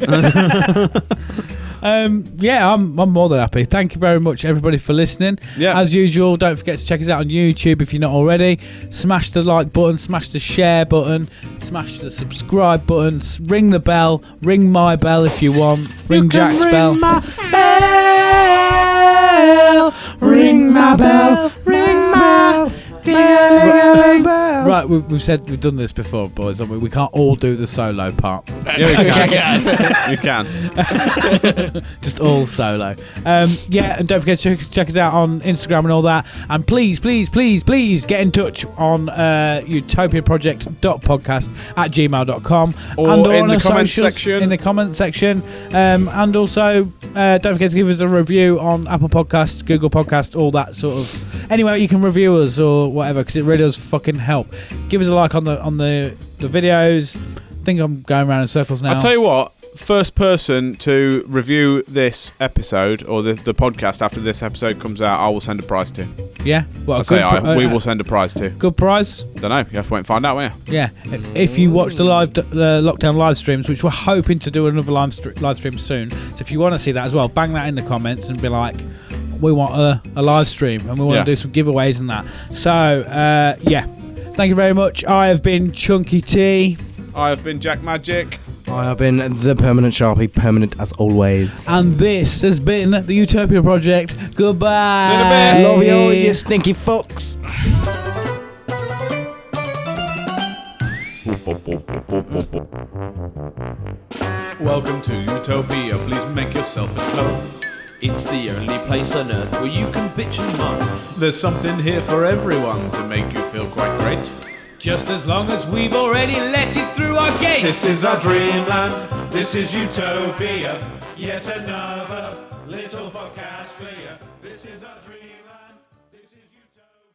[SPEAKER 3] Yeah, I'm more than happy. Thank you very much, everybody, for listening.
[SPEAKER 5] Yeah.
[SPEAKER 3] As usual, don't forget to check us out on YouTube if you're not already. Smash the like button, smash the share button, smash the subscribe button, ring the bell, ring my bell if you want, ring Jack's bell.
[SPEAKER 1] Ring my bell, ring my
[SPEAKER 3] Right, we've said we've done this before, boys, haven't we? We can't all do the solo part.
[SPEAKER 5] Yeah, you can.
[SPEAKER 3] Just all solo. Yeah, and don't forget to check us out on Instagram and all that. And please get in touch on utopiaproject.podcast at gmail.com.
[SPEAKER 5] Or
[SPEAKER 3] and
[SPEAKER 5] in
[SPEAKER 3] on
[SPEAKER 5] the
[SPEAKER 3] our
[SPEAKER 5] comment
[SPEAKER 3] socials,
[SPEAKER 5] section.
[SPEAKER 3] In the comment section. And also, don't forget to give us a review on Apple Podcasts, Google Podcasts, all that sort of. Anyway, you can review us or whatever, because it really does fucking help. Give us a like on the videos. I think I'm going around in circles now.
[SPEAKER 5] I'll tell you what, first person to review this episode or the podcast after this episode comes out, I will send a prize to.
[SPEAKER 3] Yeah? Well,
[SPEAKER 5] We will send a prize to.
[SPEAKER 3] Good prize?
[SPEAKER 5] Don't know. You have to wait and find out, won't you?
[SPEAKER 3] Yeah. If you watch the lockdown live streams, which we're hoping to do another live stream soon, so if you want to see that as well, bang that in the comments and be like, we want a live stream and we want to do some giveaways and that. So, yeah. Thank you very much. I have been Chunky T.
[SPEAKER 5] I have been Jack Magic.
[SPEAKER 2] I have been the Permanent Sharpie, permanent as always.
[SPEAKER 3] And this has been the Utopia Project. Goodbye.
[SPEAKER 5] See you in a bit.
[SPEAKER 2] Love you all, you stinky fucks.
[SPEAKER 1] Welcome to Utopia, please make yourself at home.
[SPEAKER 6] It's the only place on earth where you can bitch and moan.
[SPEAKER 1] There's something here for everyone to make you feel quite great.
[SPEAKER 3] Just as long as we've already let it through our gates.
[SPEAKER 1] This is our dreamland, this is Utopia. Yet another little podcast for you. This is our dreamland.